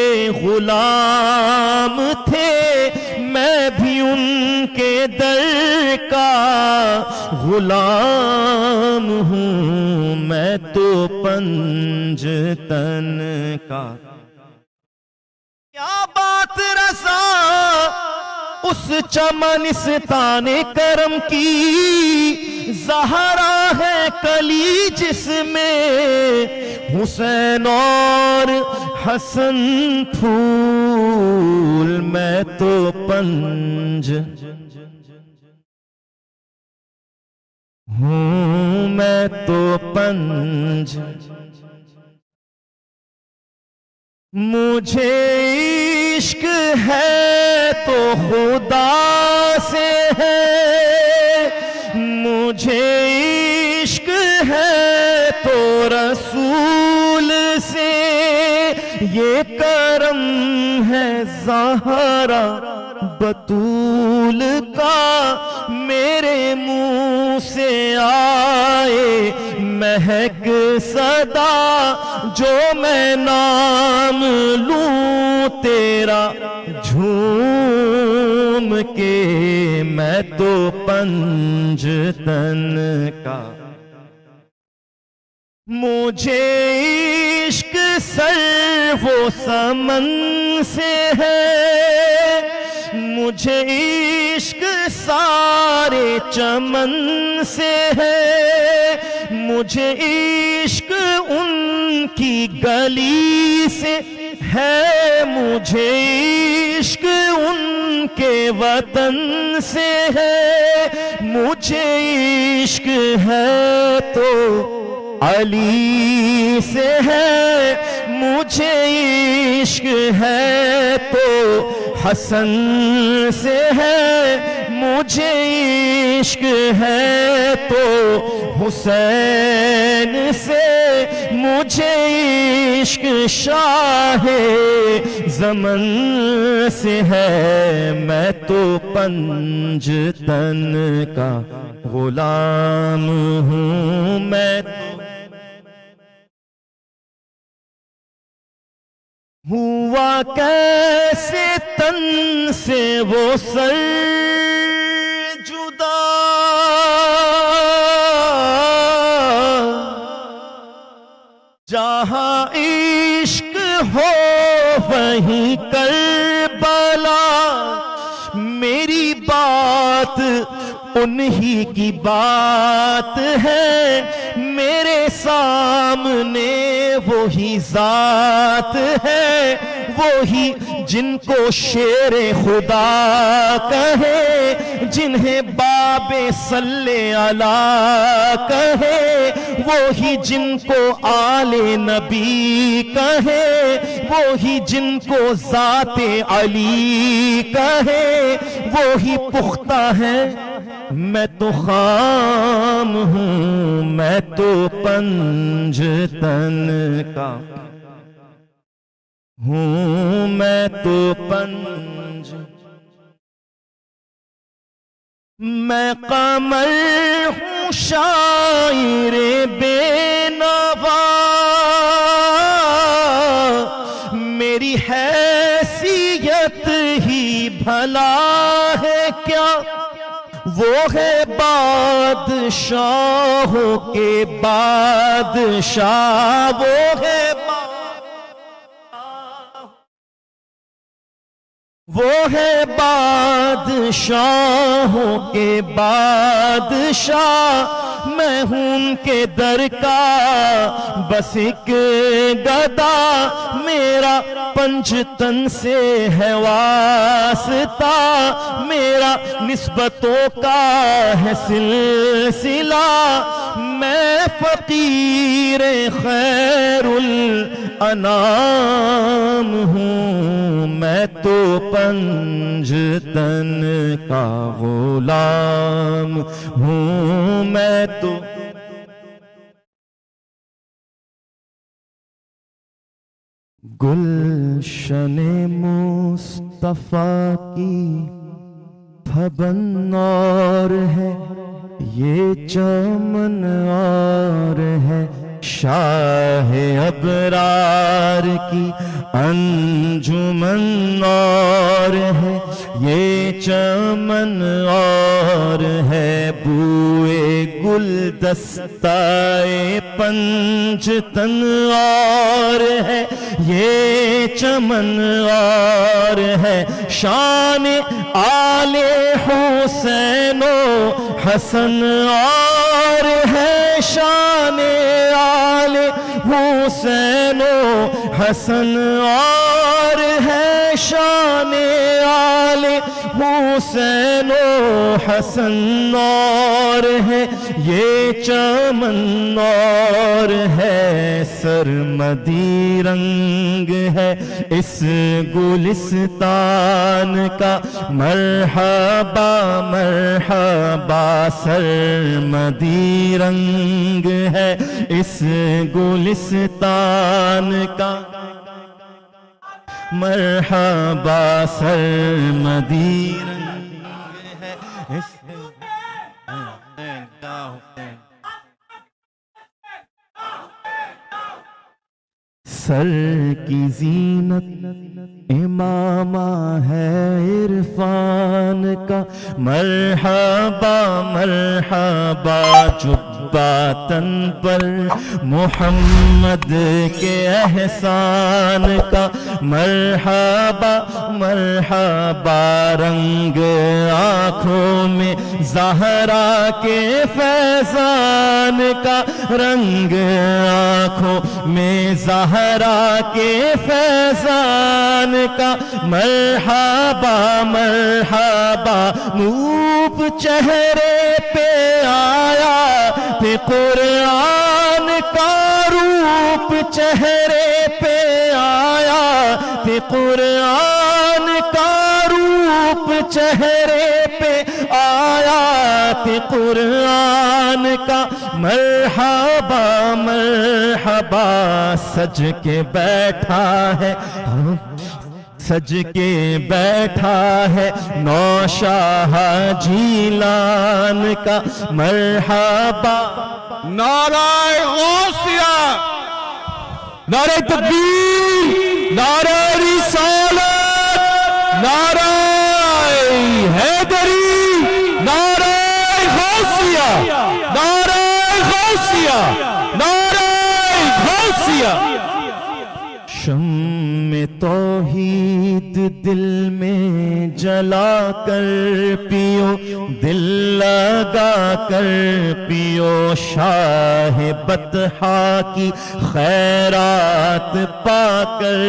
غلام تھے میں بھی ان کے در کا غلام ہوں میں تو پنجتن کا کیا بات رضا اس چمنستان کرم کی زہرا ہے کلی جس میں حسین اور حسن پھول میں تو پنج ہوں میں تو پنج مجھے عشق ہے تو خدا سے ہے مجھے عشق ہے تو رسول سے یہ کرم ہے زہرا بطول کا میرے منہ سے آئے مہک صدا جو میں نام لوں تیرا جھوم کے میں تو پنجتن کا مجھے عشق سر و سمن سے ہے مجھے عشق سارے چمن سے ہے مجھے عشق ان کی گلی سے ہے مجھے عشق ان کے وطن سے ہے مجھے عشق ہے تو علی سے ہے مجھے عشق ہے تو حسن سے ہے مجھے عشق ہے تو حسین سے مجھے عشق شاہ زمن سے ہے میں تو پنجتن کا غلام ہوں میں ہوا کیسے تن سے وہ سر جدا جہاں عشق ہو وہیں کربلا میری بات انہی کی بات ہے میرے سامنے وہی ذات ہے وہی جن کو شیر خدا کہے جنہیں باب صلی علیہ کہے وہی جن کو آل نبی کہے وہی جن کو ذات علی کہے وہی پختہ ہے میں تو خام ہوں میں تو پنجتن کا ہوں میں تو پنج میں قمر ہوں شاعر بے نوا میری حیثیت ہی بھلا ہے کیا وہ ہے بادشاہوں کے بادشاہ وہ ہے بادشاہوں کے بادشاہ، میں ہوں ان کے در کا بس ایک گدا، میرا پنجتن سے ہے واسطہ، میرا نسبتوں کا ہے سلسلہ، میں فقیر خیر الانام ہوں، میں تو پنجتن کا غلام ہوں، میں تو گلشن مصطفیٰ کی پھبن اور ہے، یہ چمن اور ہے، شاہ ابرار کی انجمن اور ہے، یہ چمن اور ہے، بوئے گلدستائے پنجتن اور ہے، یہ چمن اور ہے، شان آل حسین و حسن اور ہے، شان آل حسین و حسن اور ہے، شان آل حسین و حسن اور ہے، یہ چمن اور ہے، سرمدی رنگ ہے اس گلستان کا، مرحبا مرحبا، سرمدی رنگ ہے اس گلستان کا، مرحبا سرمدی رنگ ہے اس سر کی زینت امامہ ہے عرفان کا، مرحبا مرحبا، جبہ تن پر محمد کے احسان کا، مرحبا مرحبا، رنگ آنکھوں میں زہرا کے فیضان کا، رنگ آنکھوں میں زہرا کے فیضان کا، مرحبا مرحبا، نوب چہرے پہ آیا پہ قرآن کا روپ، چہرے پہ آیا پہ قرآن کا روپ، چہرے پہ آیا پہ قرآن کا، مرحبا مرحبا، سج کے بیٹھا ہے سج کے بیٹھا ہے نوشاہ جیلان کا، مرحبا، نعرہ غوثیہ، نعرہ تکبیر، نعرہ رسالت، نعرہ حیدری، نعرہ غوثیہ، نعرہ غوثیہ، نعرہ غوثیہ۔ شمع توحید دل میں جلا کر پیو، دل لگا کر پیو، شاہ بطحا کی خیرات پا کر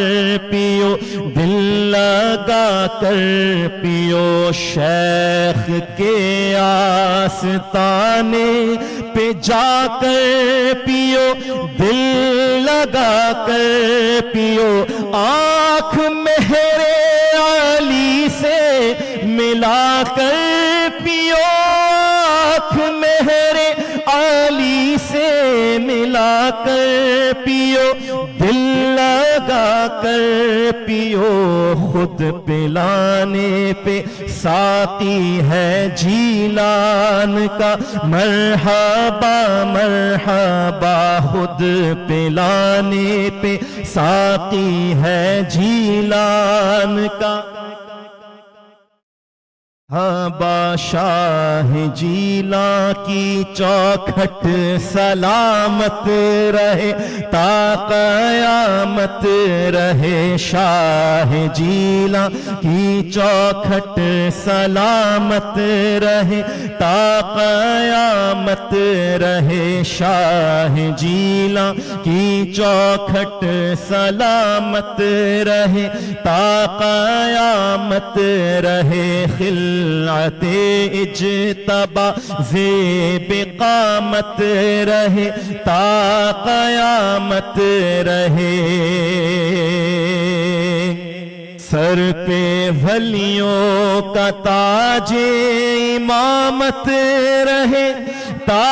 پیو، دل لگا کر پیو، شیخ کے آستانے پہ جا کر پیو، دل لگا کر پیو، آنکھ مہر علی سے ملا کر پیو، آنکھ مہر علی سے ملا کر پیو، دل لگا کر پیو، خود پلانے پہ ساقی ہے جیلان کا، مرحبا مرحبا، خود پلانے پہ ساقی ہے جیلان کا، ہاں بادشاہ جیلاں کی چوکھٹ سلامت رہے تا قیامت رہے، شاہ جیلاں کی چوکھٹ سلامت رہے تا قیامت رہے، شاہ جیلاں کی چوکھٹ سلامت رہے تا قیامت رہے، خلعت اجتبا زیب قامت رہے تا قیامت رہے، سر پہ ولیوں کا تاج امامت رہے تا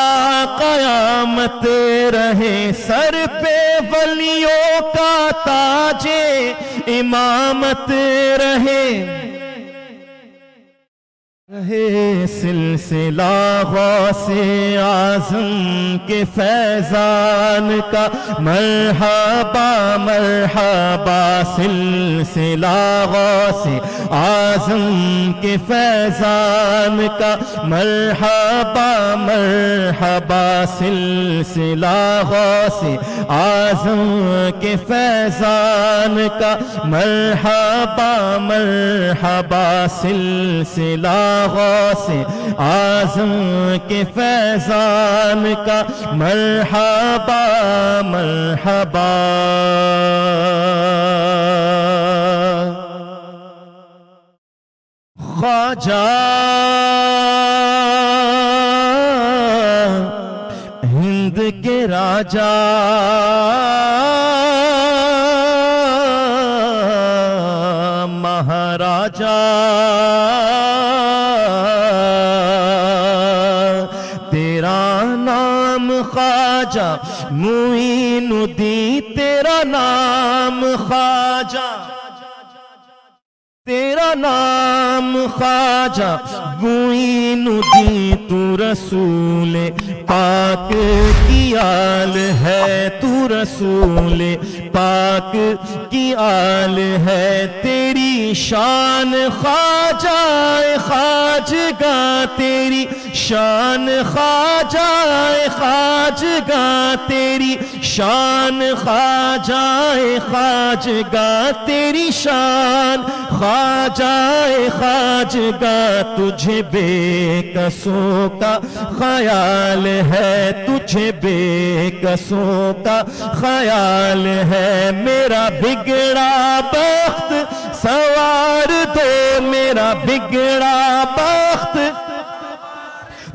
قیامت رہے، سر پہ ولیوں کا تاج امامت رہے، سلسلہ غوث اعظم کے فیضان کا مرحبا مرحبا، سلسلہ غوث اعظم کے فیضان کا مرحبا مرحبا، سلسلہ غوث اعظم کے فیضان کا مرحبا مرحبا، سلسلہ غوث اعظم کے فیضان کا مرحبا مرحبا۔ خواجہ ہند کے راجا مہاراجا تیرا نام خواجہ معین الدین، تیرا نام خواجہ، تیرا نام خواجہ معین الدین، تو رسول پاک کی آل ہے، تو رسول پاک کی آل ہے، تیری شان خواجہ خواجگاں، تیری شان خواجہ خواجگاں، تیری شان خواجہ خواجگاں، تیری شان خواجہ خواجگاں، تجھے بے کسوں کا خیال ہے، تجھے بے کسوں کا خیال ہے، میرا بگڑا بخت سوار دو، میرا بگڑا بخت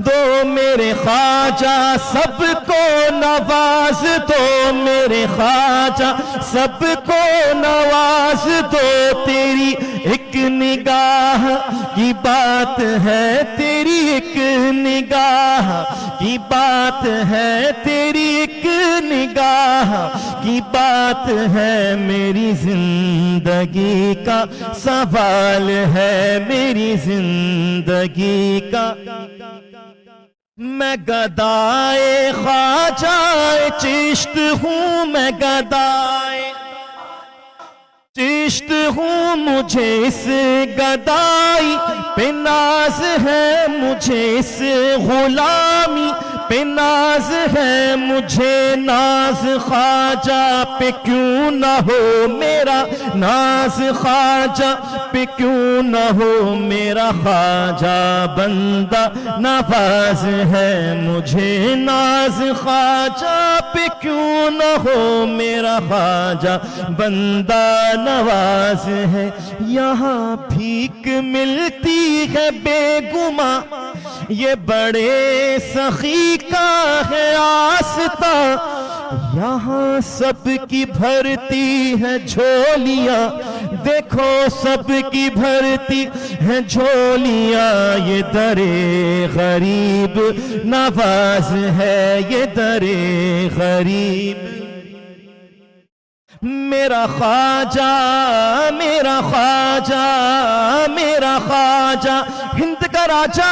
دو، میرے خواجہ سب کو نواز دو، میرے خواجہ سب کو نواز دو، تیری ایک نگاہ کی بات ہے، تیری ایک نگاہ کی بات ہے، تیری ایک نگاہ کی بات ہے، میری زندگی کا سوال ہے، میری زندگی کا۔ میں گدائے خواجہ چشت ہوں، میں گدائے چشت ہوں، مجھے اس گدائی پہ ناز ہے، مجھے اس غلامی پہ ناز ہے، مجھے ناز خواجہ پہ کیوں نہ ہو، میرا ناز خواجہ پہ کیوں نہ ہو، میرا خواجہ بندہ نواز ہے، مجھے ناز خواجہ پہ کیوں نہ ہو، میرا خواجہ بندہ نواز ہے۔ یہاں بھیک ملتی ہے بے گماں، یہ بڑے سخی کا ہے آستہ، یہاں سب کی بھرتی ہے جھولیاں، دیکھو سب کی بھرتی ہے جھولیاں، یہ در غریب نواز ہے، یہ در غریب۔ میرا خواجہ میرا خواجہ میرا خواجہ ہند کا راجہ،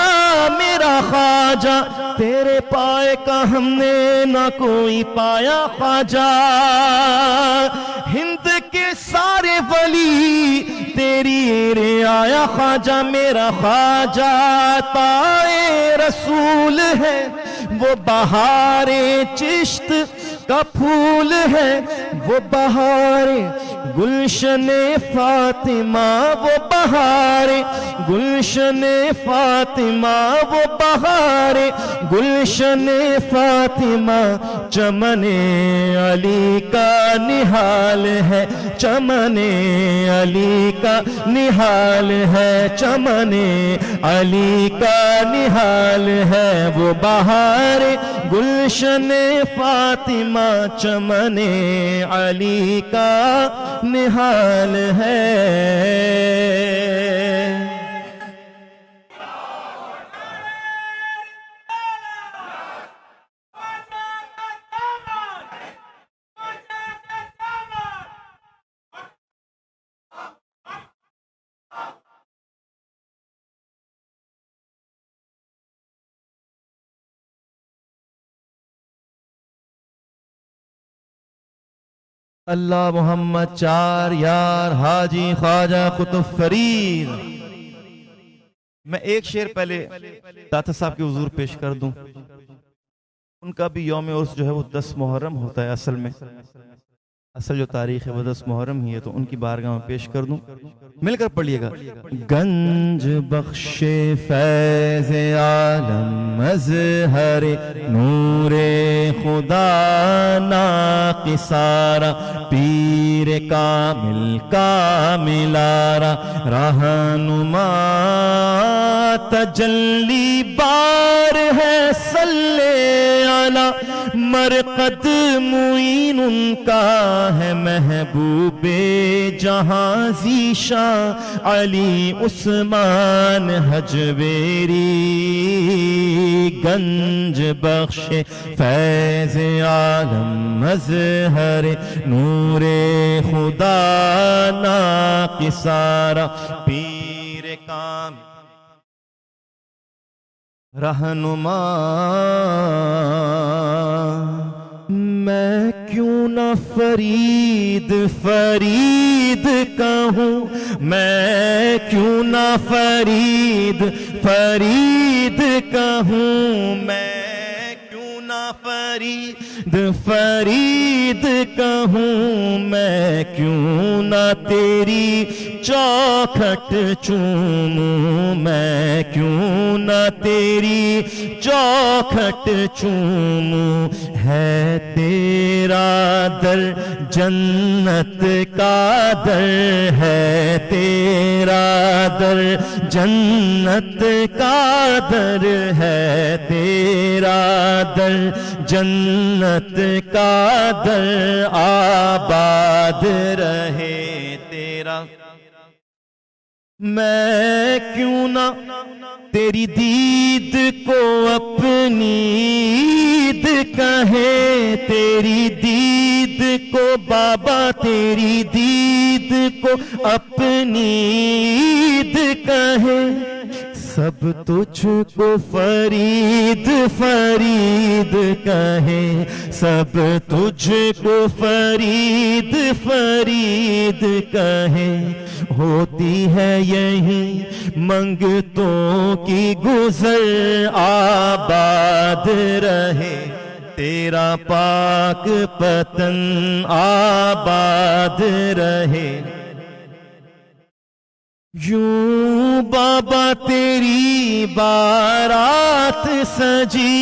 میرا خواجہ تیرے پائے کا ہم نے نہ کوئی پایا، خواجہ ہند کے کے سارے ولی تیری رعایا خواجہ میرا خواجہ عطائے رسول ہے وہ بہار چشت کا پھول ہے وہ بہار گلشن فاطمہ وہ بہار گلشن فاطمہ وہ بہار گلشن فاطمہ چمن علی کا نہال ہے چمن علی کا نہال ہے چمن علی کا نہال ہے وہ بہار گلشن فاطمہ چمن علی کا نہال ہے اللہ محمد چار یار حاجی خواجہ قطب فرید. میں ایک شعر پہلے داتا صاحب کے حضور پیش کر دوں. ان کا بھی یوم عرس جو ہے وہ 10 محرم ہوتا ہے. اصل جو تاریخ ہے وہ 10 محرم ہی ہے, تو ان کی بارگاہ میں پیش کر دوں. مل کر پڑھیے گا. گنج بخش فیض عالم مظہر نور خدا ناقصارا پیر کامل کاملارا رہنما تجلی بار ہے صلی علی مرقد معین ان کا ہے محبوب جہاں ذیشان علی عثمان حجویری. گنج بخش فیض عالم مظہر نور خدا ناقصارا پیر کامل رہنما. میں کیوں نہ فرید فرید کہوں, میں کیوں نہ فرید فرید کہوں, میں کیوں نہ فرید فرید کہوں, میں کیوں نہ تیری چوکھٹ چوموں, میں کیوں نہ تیری چوکھٹ چوموں. ہے تیرا در جنت کا در, ہے تیرا در جنت کا در, ہے تیرا در جنت کا در, آباد رہے تیرا. میں کیوں نہ تیری دید کو اپنی عید کہے, تیری دید کو بابا تیری دید کو اپنی عید کہے. سب تجھ کو فرید فرید کہے, سب تجھ کو فرید فرید کہے. ہوتی ہے یہی منگتوں کی گزر, آباد رہے تیرا پاک پتن, آباد رہے. یوں بابا تیری بارات سجی,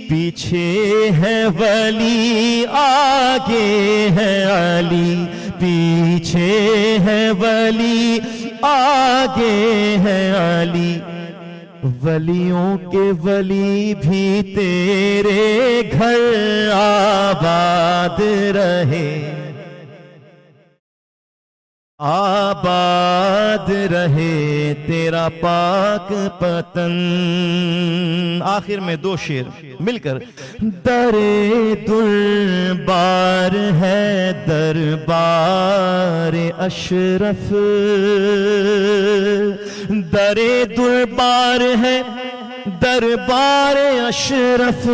پیچھے ہے ولی آگے ہے علی, پیچھے ہے ولی آگے ہے علی. ولیوں کے ولی بھی تیرے گھر آباد رہے, آباد رہے تیرا پاک پتن. آخر میں 2 شعر مل کر. در دربار ہے دربار اشرف, در دربار ہے دربار اشرف,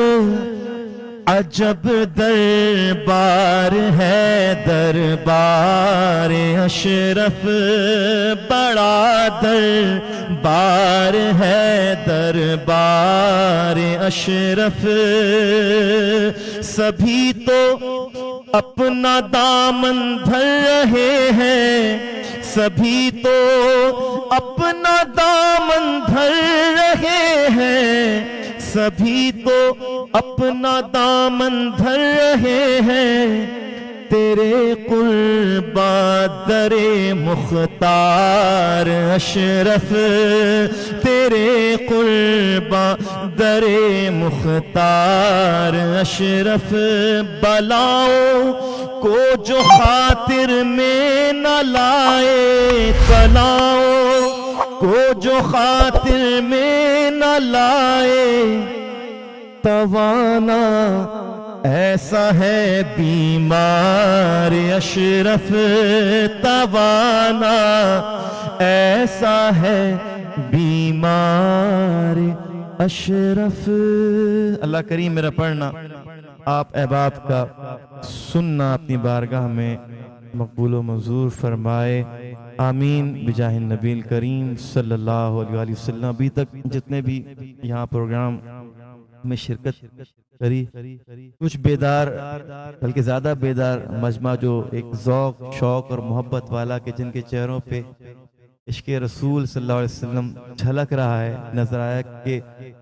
عجب دربار ہے دربار اشرف، بڑا دربار ہے دربار اشرف، سبھی تو اپنا دامن دھر رہے ہیں، سبھی تو اپنا دامن دھر رہے ہیں، سبھی تو اپنا دامن دھر رہے ہیں، تیرے قربا در مختار اشرف، تیرے قربا در مختار اشرف، بلاؤں کو جو خاطر میں نہ لائے، بلاؤں کو جو خاطر میں نہ لائے، توانا ایسا ہے بیمار اشرف، توانا ایسا ہے بیمار اشرف۔ اللہ کریم میرا پڑھنا آپ احباب کا سننا اپنی بارگاہ میں مقبول و منظور فرمائے، آمین بجاہ النبی الکریم صلی اللہ علیہ وسلم۔ ابھی تک جتنے بھی یہاں پروگرام میں شرکت کری، کچھ بیدار بلکہ زیادہ بیدار مجمع جو ایک ذوق شوق اور محبت والا کہ جن کے چہروں پہ عشق رسول صلی اللہ علیہ وسلم جھلک رہا ہے، نظر آیا کہ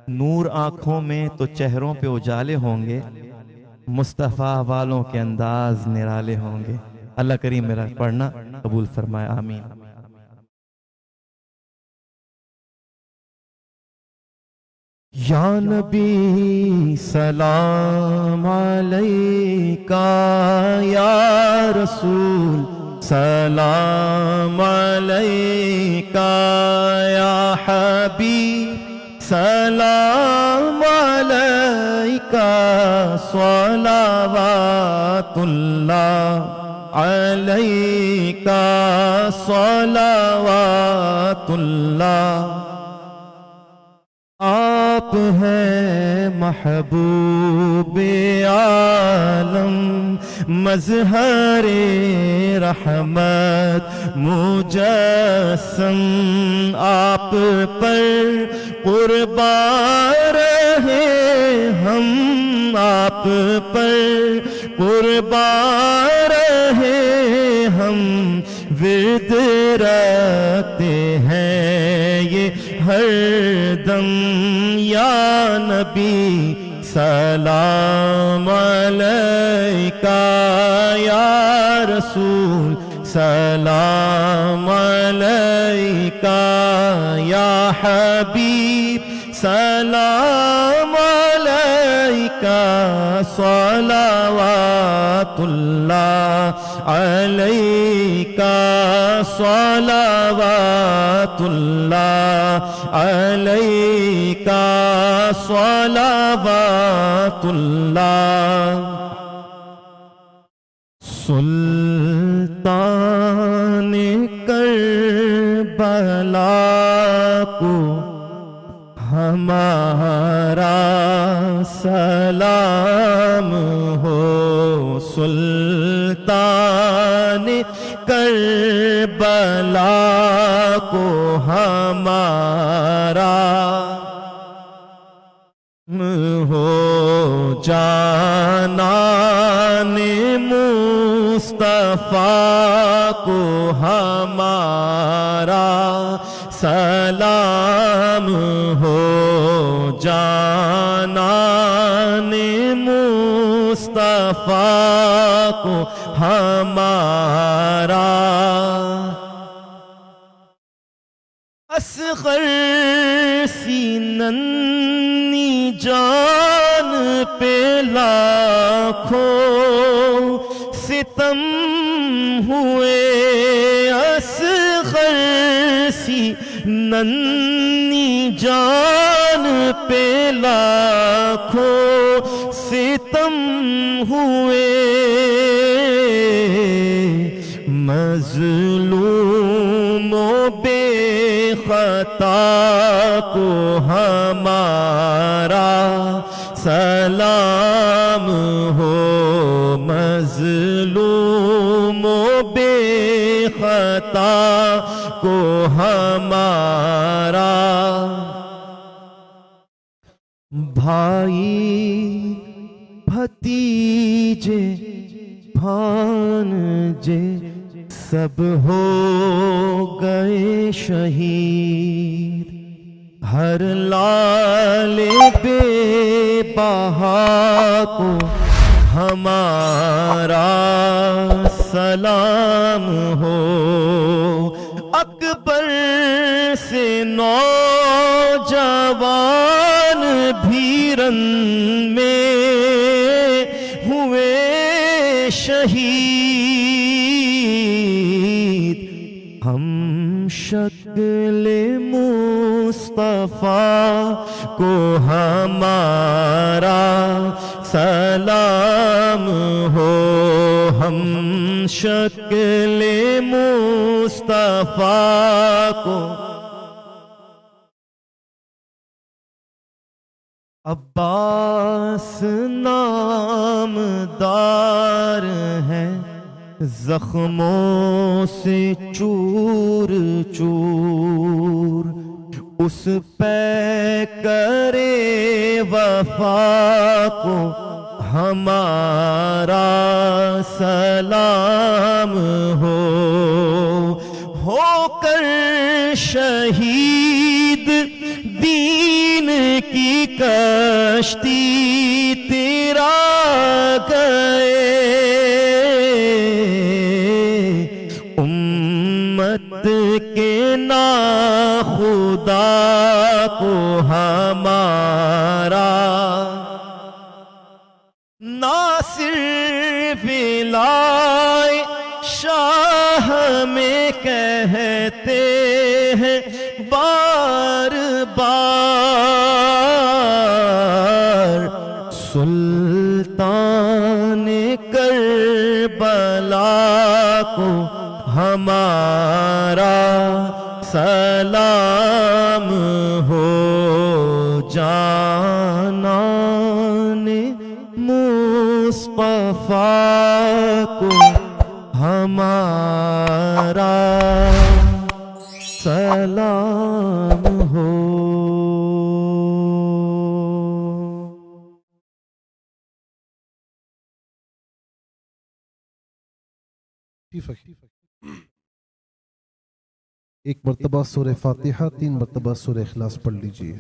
نور آنکھوں میں تو چہروں پہ اجالے ہوں گے، مصطفیٰ والوں کے انداز نرالے ہوں گے۔ اللہ کریم میرا پڑھنا قبول فرمائے، آمین۔ یا نبی سلام علیکہ، یا رسول سلام علیکہ، یا حبیب سلام علیکہ، صلوات اللہ علیکہ، صلوات اللہ۔ آپ ہیں محبوب عالم، مظہر رحمت مجسم، آپ پر قربان رہے ہم، آپ پر قربان رہے ہم، ورد رکھتے ہیں یہ ہر دم، یا نبی سلام علیکہ، یا رسول سلام علیکہ، یا حبیب سلام علیکہ، صلوات اللہ علیکہ، صلوات اللہ علیکہ، صلوات اللہ۔ سلطان کربلا کو ہمارا سلام ہو، سلطان کربلا کو ہمارا ہو، جانان مصطفیٰ کو ہمارا سلام ہو، جانان مصطفیٰ کو ہمارا، اصغر سی ننھی جان پہ لاکھوں ستم ہوئے، اصغر سی ننھی جان پہ لاکھوں ستم ہوئے، مظلوم و بے خطا کو ہمارا سلام ہو مظلوم و بے خطا کو ہمارا، بھائی بھتیجے بھانجے سب ہو گئے شہید، ہر لال بے بہا کو ہمارا سلام ہو، اکبر سے نوجوان بھی رن میں ہوئے شہید، ہم شکل مصطفیٰ کو ہمارا سلام ہو، ہم شکل مصطفیٰ کو، عباس نامدار ہے زخموں سے چور چور، اس پہ کرے وفا کو ہمارا سلام ہو کر شہید دین کی کشتی تیرا گئے، امت کے ناخدا کو ہمارا ناصر ولائے شاہ میں کہتے ہیں بار بار، سلطان کربلا کو ہمارا سلام ہو، جانان مصطفیٰ کو ہمارا سلام ہو۔ ایک مرتبہ سورہ فاتحہ 3 مرتبہ سورہ اخلاص پڑھ لیجئے۔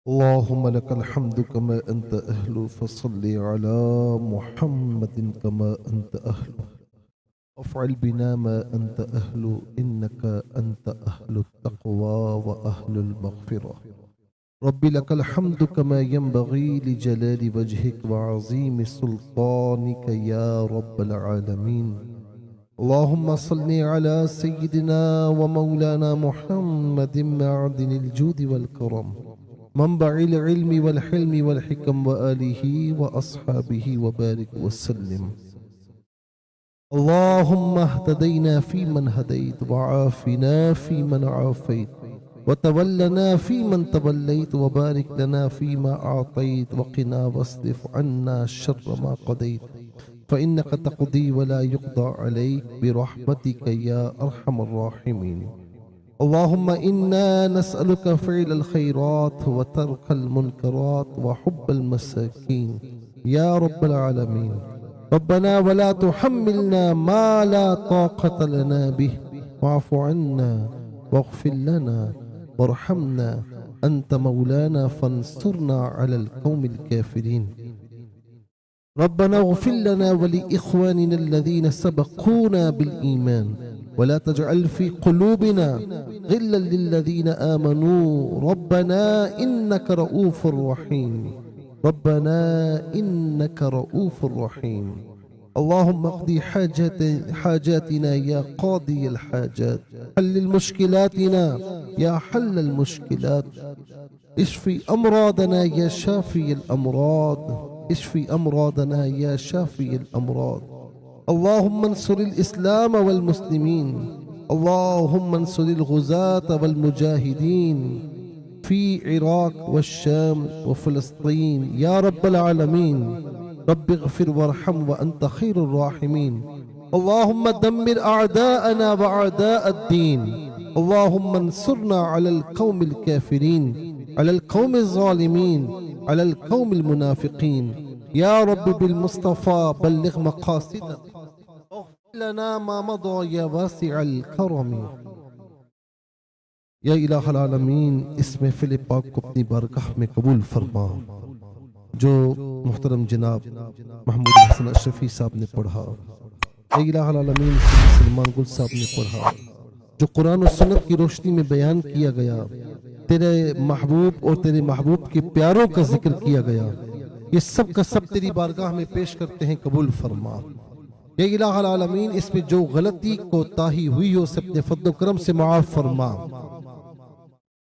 اللهم لك الحمد كما أنت أهل، فصل على محمد كما أنت أهل، افعل بنا ما أنت أهل، إنك أنت أهل التقوى وأهل المغفرة. رب لك الحمد كما ينبغي لجلال وجهك وعظيم سلطانك يا رب العالمين. اللهم صل على سيدنا ومولانا محمد معدن الجود والكرم، منبع العلم والحلم والحكم، وآله وأصحابه وبارك وسلم. اللهم اهتدينا فيمن هديت، وعافنا فيمن عافيت، وتولنا فيمن توليت، وبارك لنا فيما أعطيت، وقنا واصرف عنا شر ما قضيت، فإنك تقضي ولا يقضى عليك برحمتك يا أرحم الراحمين. اللهم إنا نسألك فعل الخيرات وترك المنكرات وحب المساكين يا رب العالمين. ربنا ولا تحملنا ما لا طاقة لنا به، واعف عنا واغفر لنا وارحمنا، أنت مولانا فانصرنا على القوم الكافرين. ربنا اغفر لنا ولإخواننا الذين سبقونا بالإيمان، ولا تجعل في قلوبنا غلا للذين آمنوا، ربنا إنك رؤوف رحيم، ربنا إنك رؤوف رحيم. اللهم اقضي حاجاتنا يا قاضي الحاجات، حلل مشكلاتنا يا حل المشكلات، اشفي أمراضنا يا شافي الأمراض، اشفي أمراضنا يا شافي الأمراض. اللهم انصر الإسلام والمسلمين، اللهم انصر الغزاة والمجاهدين في العراق والشام وفلسطين يا رب العالمين. رب اغفر وارحم وأنت خير الراحمين. اللهم دمر أعداءنا وأعداء الدين، اللهم انصرنا على القوم الكافرين، على القوم الظالمين، على القوم المنافقين. يا رب بالمصطفى بلغ مقاصدنا، اغفر لنا ما مضى يا واسع الكرم. یا الہ العالمین، اس محفل پاک کو اپنی بارگاہ میں قبول فرما جو محترم جناب محمود حسن اشرفی صاحب نے پڑھا، یا الہ العالمین سلمان گل صاحب نے پڑھا، جو قرآن و سنت کی روشنی میں بیان کیا گیا، تیرے محبوب اور تیرے محبوب کے پیاروں کا ذکر کیا گیا، یہ سب کا سب تیری بارگاہ میں پیش کرتے ہیں، قبول فرما۔ یا الہ العالمین، اس میں جو غلطی کوتاہی ہوئی ہو، اسے اپنے فضل و کرم سے معاف فرما۔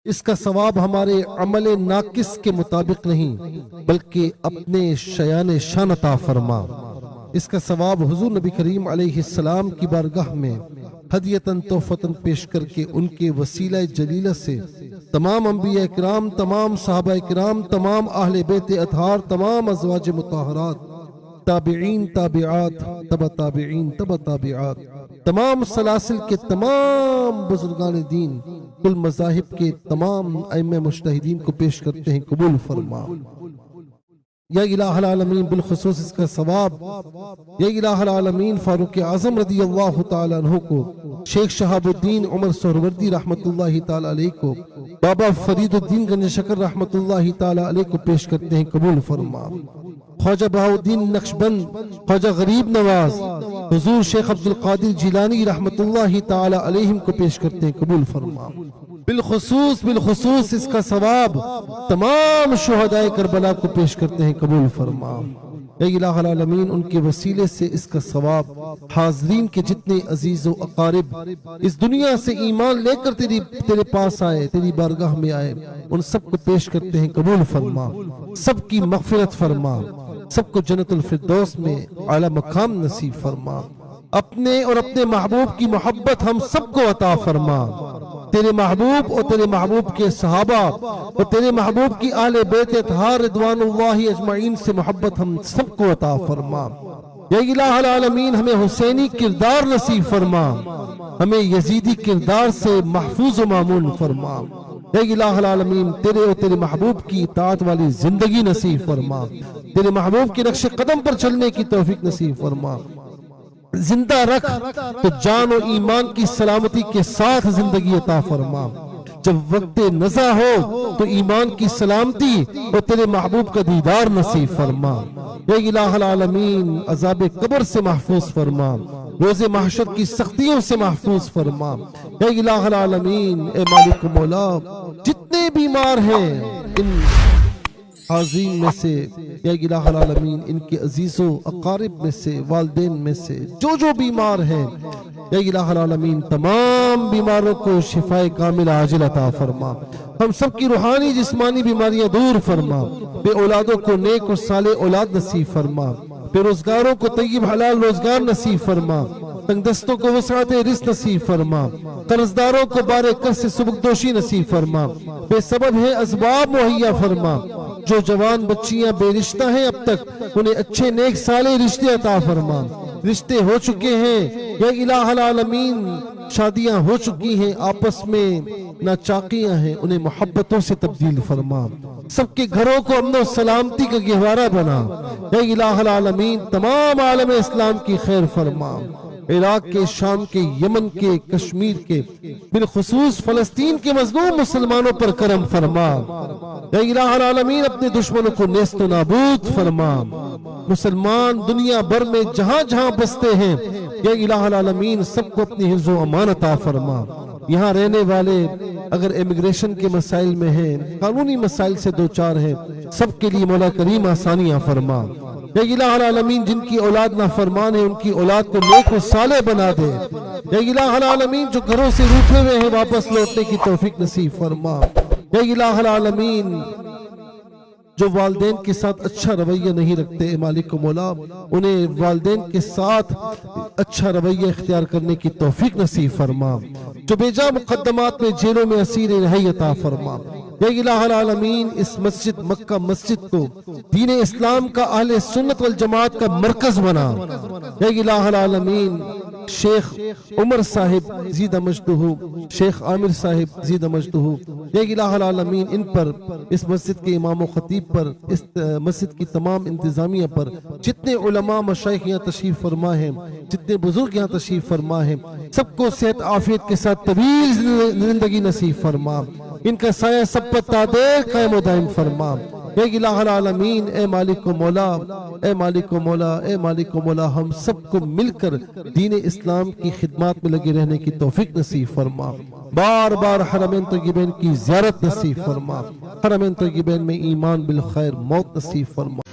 اس کا ثواب ہمارے عمل ناقص کے مطابق نہیں بلکہ اپنے شیان شان عطا فرما۔ اس کا ثواب حضور نبی کریم علیہ السلام کی بارگاہ میں ہدیتاً تحفتاً پیش کر کے ان کے وسیلہ جلیلہ سے تمام انبیاء کرام، تمام صحابہ کرام، تمام اہل بیت اطہار، تمام ازواج مطہرات، تابعین، تابعات، تبع تابعین، تبع تابعات، تمام سلاسل کے تمام بزرگان دین، کل مذاہب کے تمام ائمہ مجتہدین کو پیش کرتے ہیں، قبول فرما۔ یا الہ العالمین، بالخصوص اس کا ثواب یا الہ العالمین فاروق اعظم رضی اللہ تعالیٰ عنہ کو، شیخ شہاب الدین عمر سہروردی رحمت اللہ تعالیٰ علیہ کو، بابا فرید الدین گنج شکر رحمت اللہ تعالیٰ علیہ کو پیش کرتے ہیں، قبول فرما۔ خواجہ بہاؤالدین نقشبند، خواجہ غریب نواز، حضور شیخ عبدالقادر جیلانی رحمت اللہ تعالیٰ علیہم کو پیش کرتے ہیں، قبول فرما۔ بالخصوص اس کا ثواب تمام شہدائے کربلا کو پیش کرتے ہیں، قبول فرما۔ اے الہ العالمین، ان کے وسیلے سے اس کا ثواب حاضرین کے جتنے عزیز و اقارب اس دنیا سے ایمان لے کر تیرے پاس آئے، تیری بارگاہ میں آئے، ان سب کو پیش کرتے ہیں، قبول فرما۔ سب کی مغفرت فرما، سب کو جنت الفردوس میں اعلی مقام نصیب فرما۔ اپنے اور اپنے محبوب کی محبت ہم سب کو عطا فرما۔ تیرے محبوب اور تیرے محبوب کے صحابہ اور تیرے محبوب کی اہل بیت اطہار رضوان اللہ اجمعین سے محبت ہم سب کو عطا فرما۔ یا الہ العالمین، ہمیں حسینی کردار نصیب فرما، ہمیں یزیدی کردار سے محفوظ و معمون فرما۔ یا الہ العالمین، تیرے اور تیرے محبوب کی اطاعت والی زندگی نصیب فرما، تیرے محبوب کے نقش قدم پر چلنے کی توفیق نصیب فرما۔ زندہ رکھ تو جان و ایمان کی سلامتی کے ساتھ زندگی عطا فرما۔ جب وقت نزا ہو تو ایمان کی سلامتی اور تیرے محبوب کا دیدار نصیب فرما۔ یا الہ العالمین، عذاب قبر سے محفوظ فرما، روز محشر کی سختیوں سے محفوظ فرما۔ یا الہ العالمین، اے مالک و مولا، جتنے بیمار ہیں ان حاضرین میں سے، یا الہ العالمین ان کے عزیزوں اقارب میں سے، والدین میں سے جو بیمار ہیں، یا الہ العالمین تمام بیماروں کو شفاء کامل عاجل عطا فرما۔ ہم سب کی روحانی جسمانی بیماریاں دور فرما، بے اولادوں کو نیک اور صالح اولاد نصیب فرما، بے روزگاروں کو طیب حلال روزگار نصیب فرما، تنگ دستوں کو وسعت رزق نصیب فرما، قرضداروں کو بار قرض سے سبکدوشی نصیب فرما، بے سبب ہے اسباب مہیا فرما، جو جوان بچیاں بے رشتہ ہیں اب تک انہیں اچھے نیک صالح رشتے عطا فرما۔ رشتے ہو چکے ہیں، یا الہ العالمین شادیاں ہو چکی ہیں، آپس میں ناچاقیاں ہیں، انہیں محبتوں سے تبدیل فرما۔ سب کے گھروں کو امن و سلامتی کا گہوارہ بنا۔ یا الہ العالمین تمام عالم اسلام کی خیر فرما، عراق کے، شام کے، یمن کے، کشمیر کے، بالخصوص فلسطین کے مظلوم مسلمانوں پر کرم فرما۔ یا الہ العالمین اپنے دشمنوں کو نیست و نابود فرما۔ مسلمان دنیا بھر میں جہاں جہاں بستے ہیں، یا الہ العالمین سب کو اپنی حفظ و امان عطا فرما۔ یہاں رہنے والے اگر امیگریشن کے مسائل میں ہیں، قانونی مسائل سے دوچار ہیں، سب کے لیے مولا کریم آسانیاں فرما۔ یا الہ العالمین جن کی اولاد نافرمان ہے ان کی اولاد کو نیک و صالح بنا دے یا الہ العالمین جو گھروں سے روٹھے ہوئے ہیں واپس لوٹنے کی توفیق نصیب فرما یا الہ العالمین جو والدین کے ساتھ اچھا رویہ نہیں رکھتے اے مالک و مولا انہیں والدین کے ساتھ اچھا رویہ اختیار کرنے کی توفیق نصیب فرما جو بے جا مقدمات میں جیلوں میں اسیر رہی عطا فرما یا الہ العالمین اس مسجد مکہ مسجد کو دین اسلام کا اہل سنت والجماعت کا مرکز بنا یا الہ العالمین شیخ عمر صاحب زیدہ مجدہ شیخ عامر صاحب زیدہ مجدہ یا الہ العالمین ان پر اس مسجد کے امام و خطیب پر اس مسجد کی تمام انتظامیہ پر جتنے علماء مشائخ یہاں تشریف فرما ہیں جتنے بزرگ یہاں تشریف فرما ہیں سب کو صحت عافیت کے ساتھ طویل زندگی نصیب فرما ان کا سایہ سب پر تادیر قائم و دائم فرما یا الہ العالمین اے مالک و مولا اے مالک و مولا اے مالک و مولا ہم سب کو مل کر دین اسلام کی خدمات میں لگے رہنے کی توفیق نصیب فرما بار بار حرمین طیبین کی زیارت نصیب فرما حرمین طیبین میں ایمان بالخیر موت نصیب فرما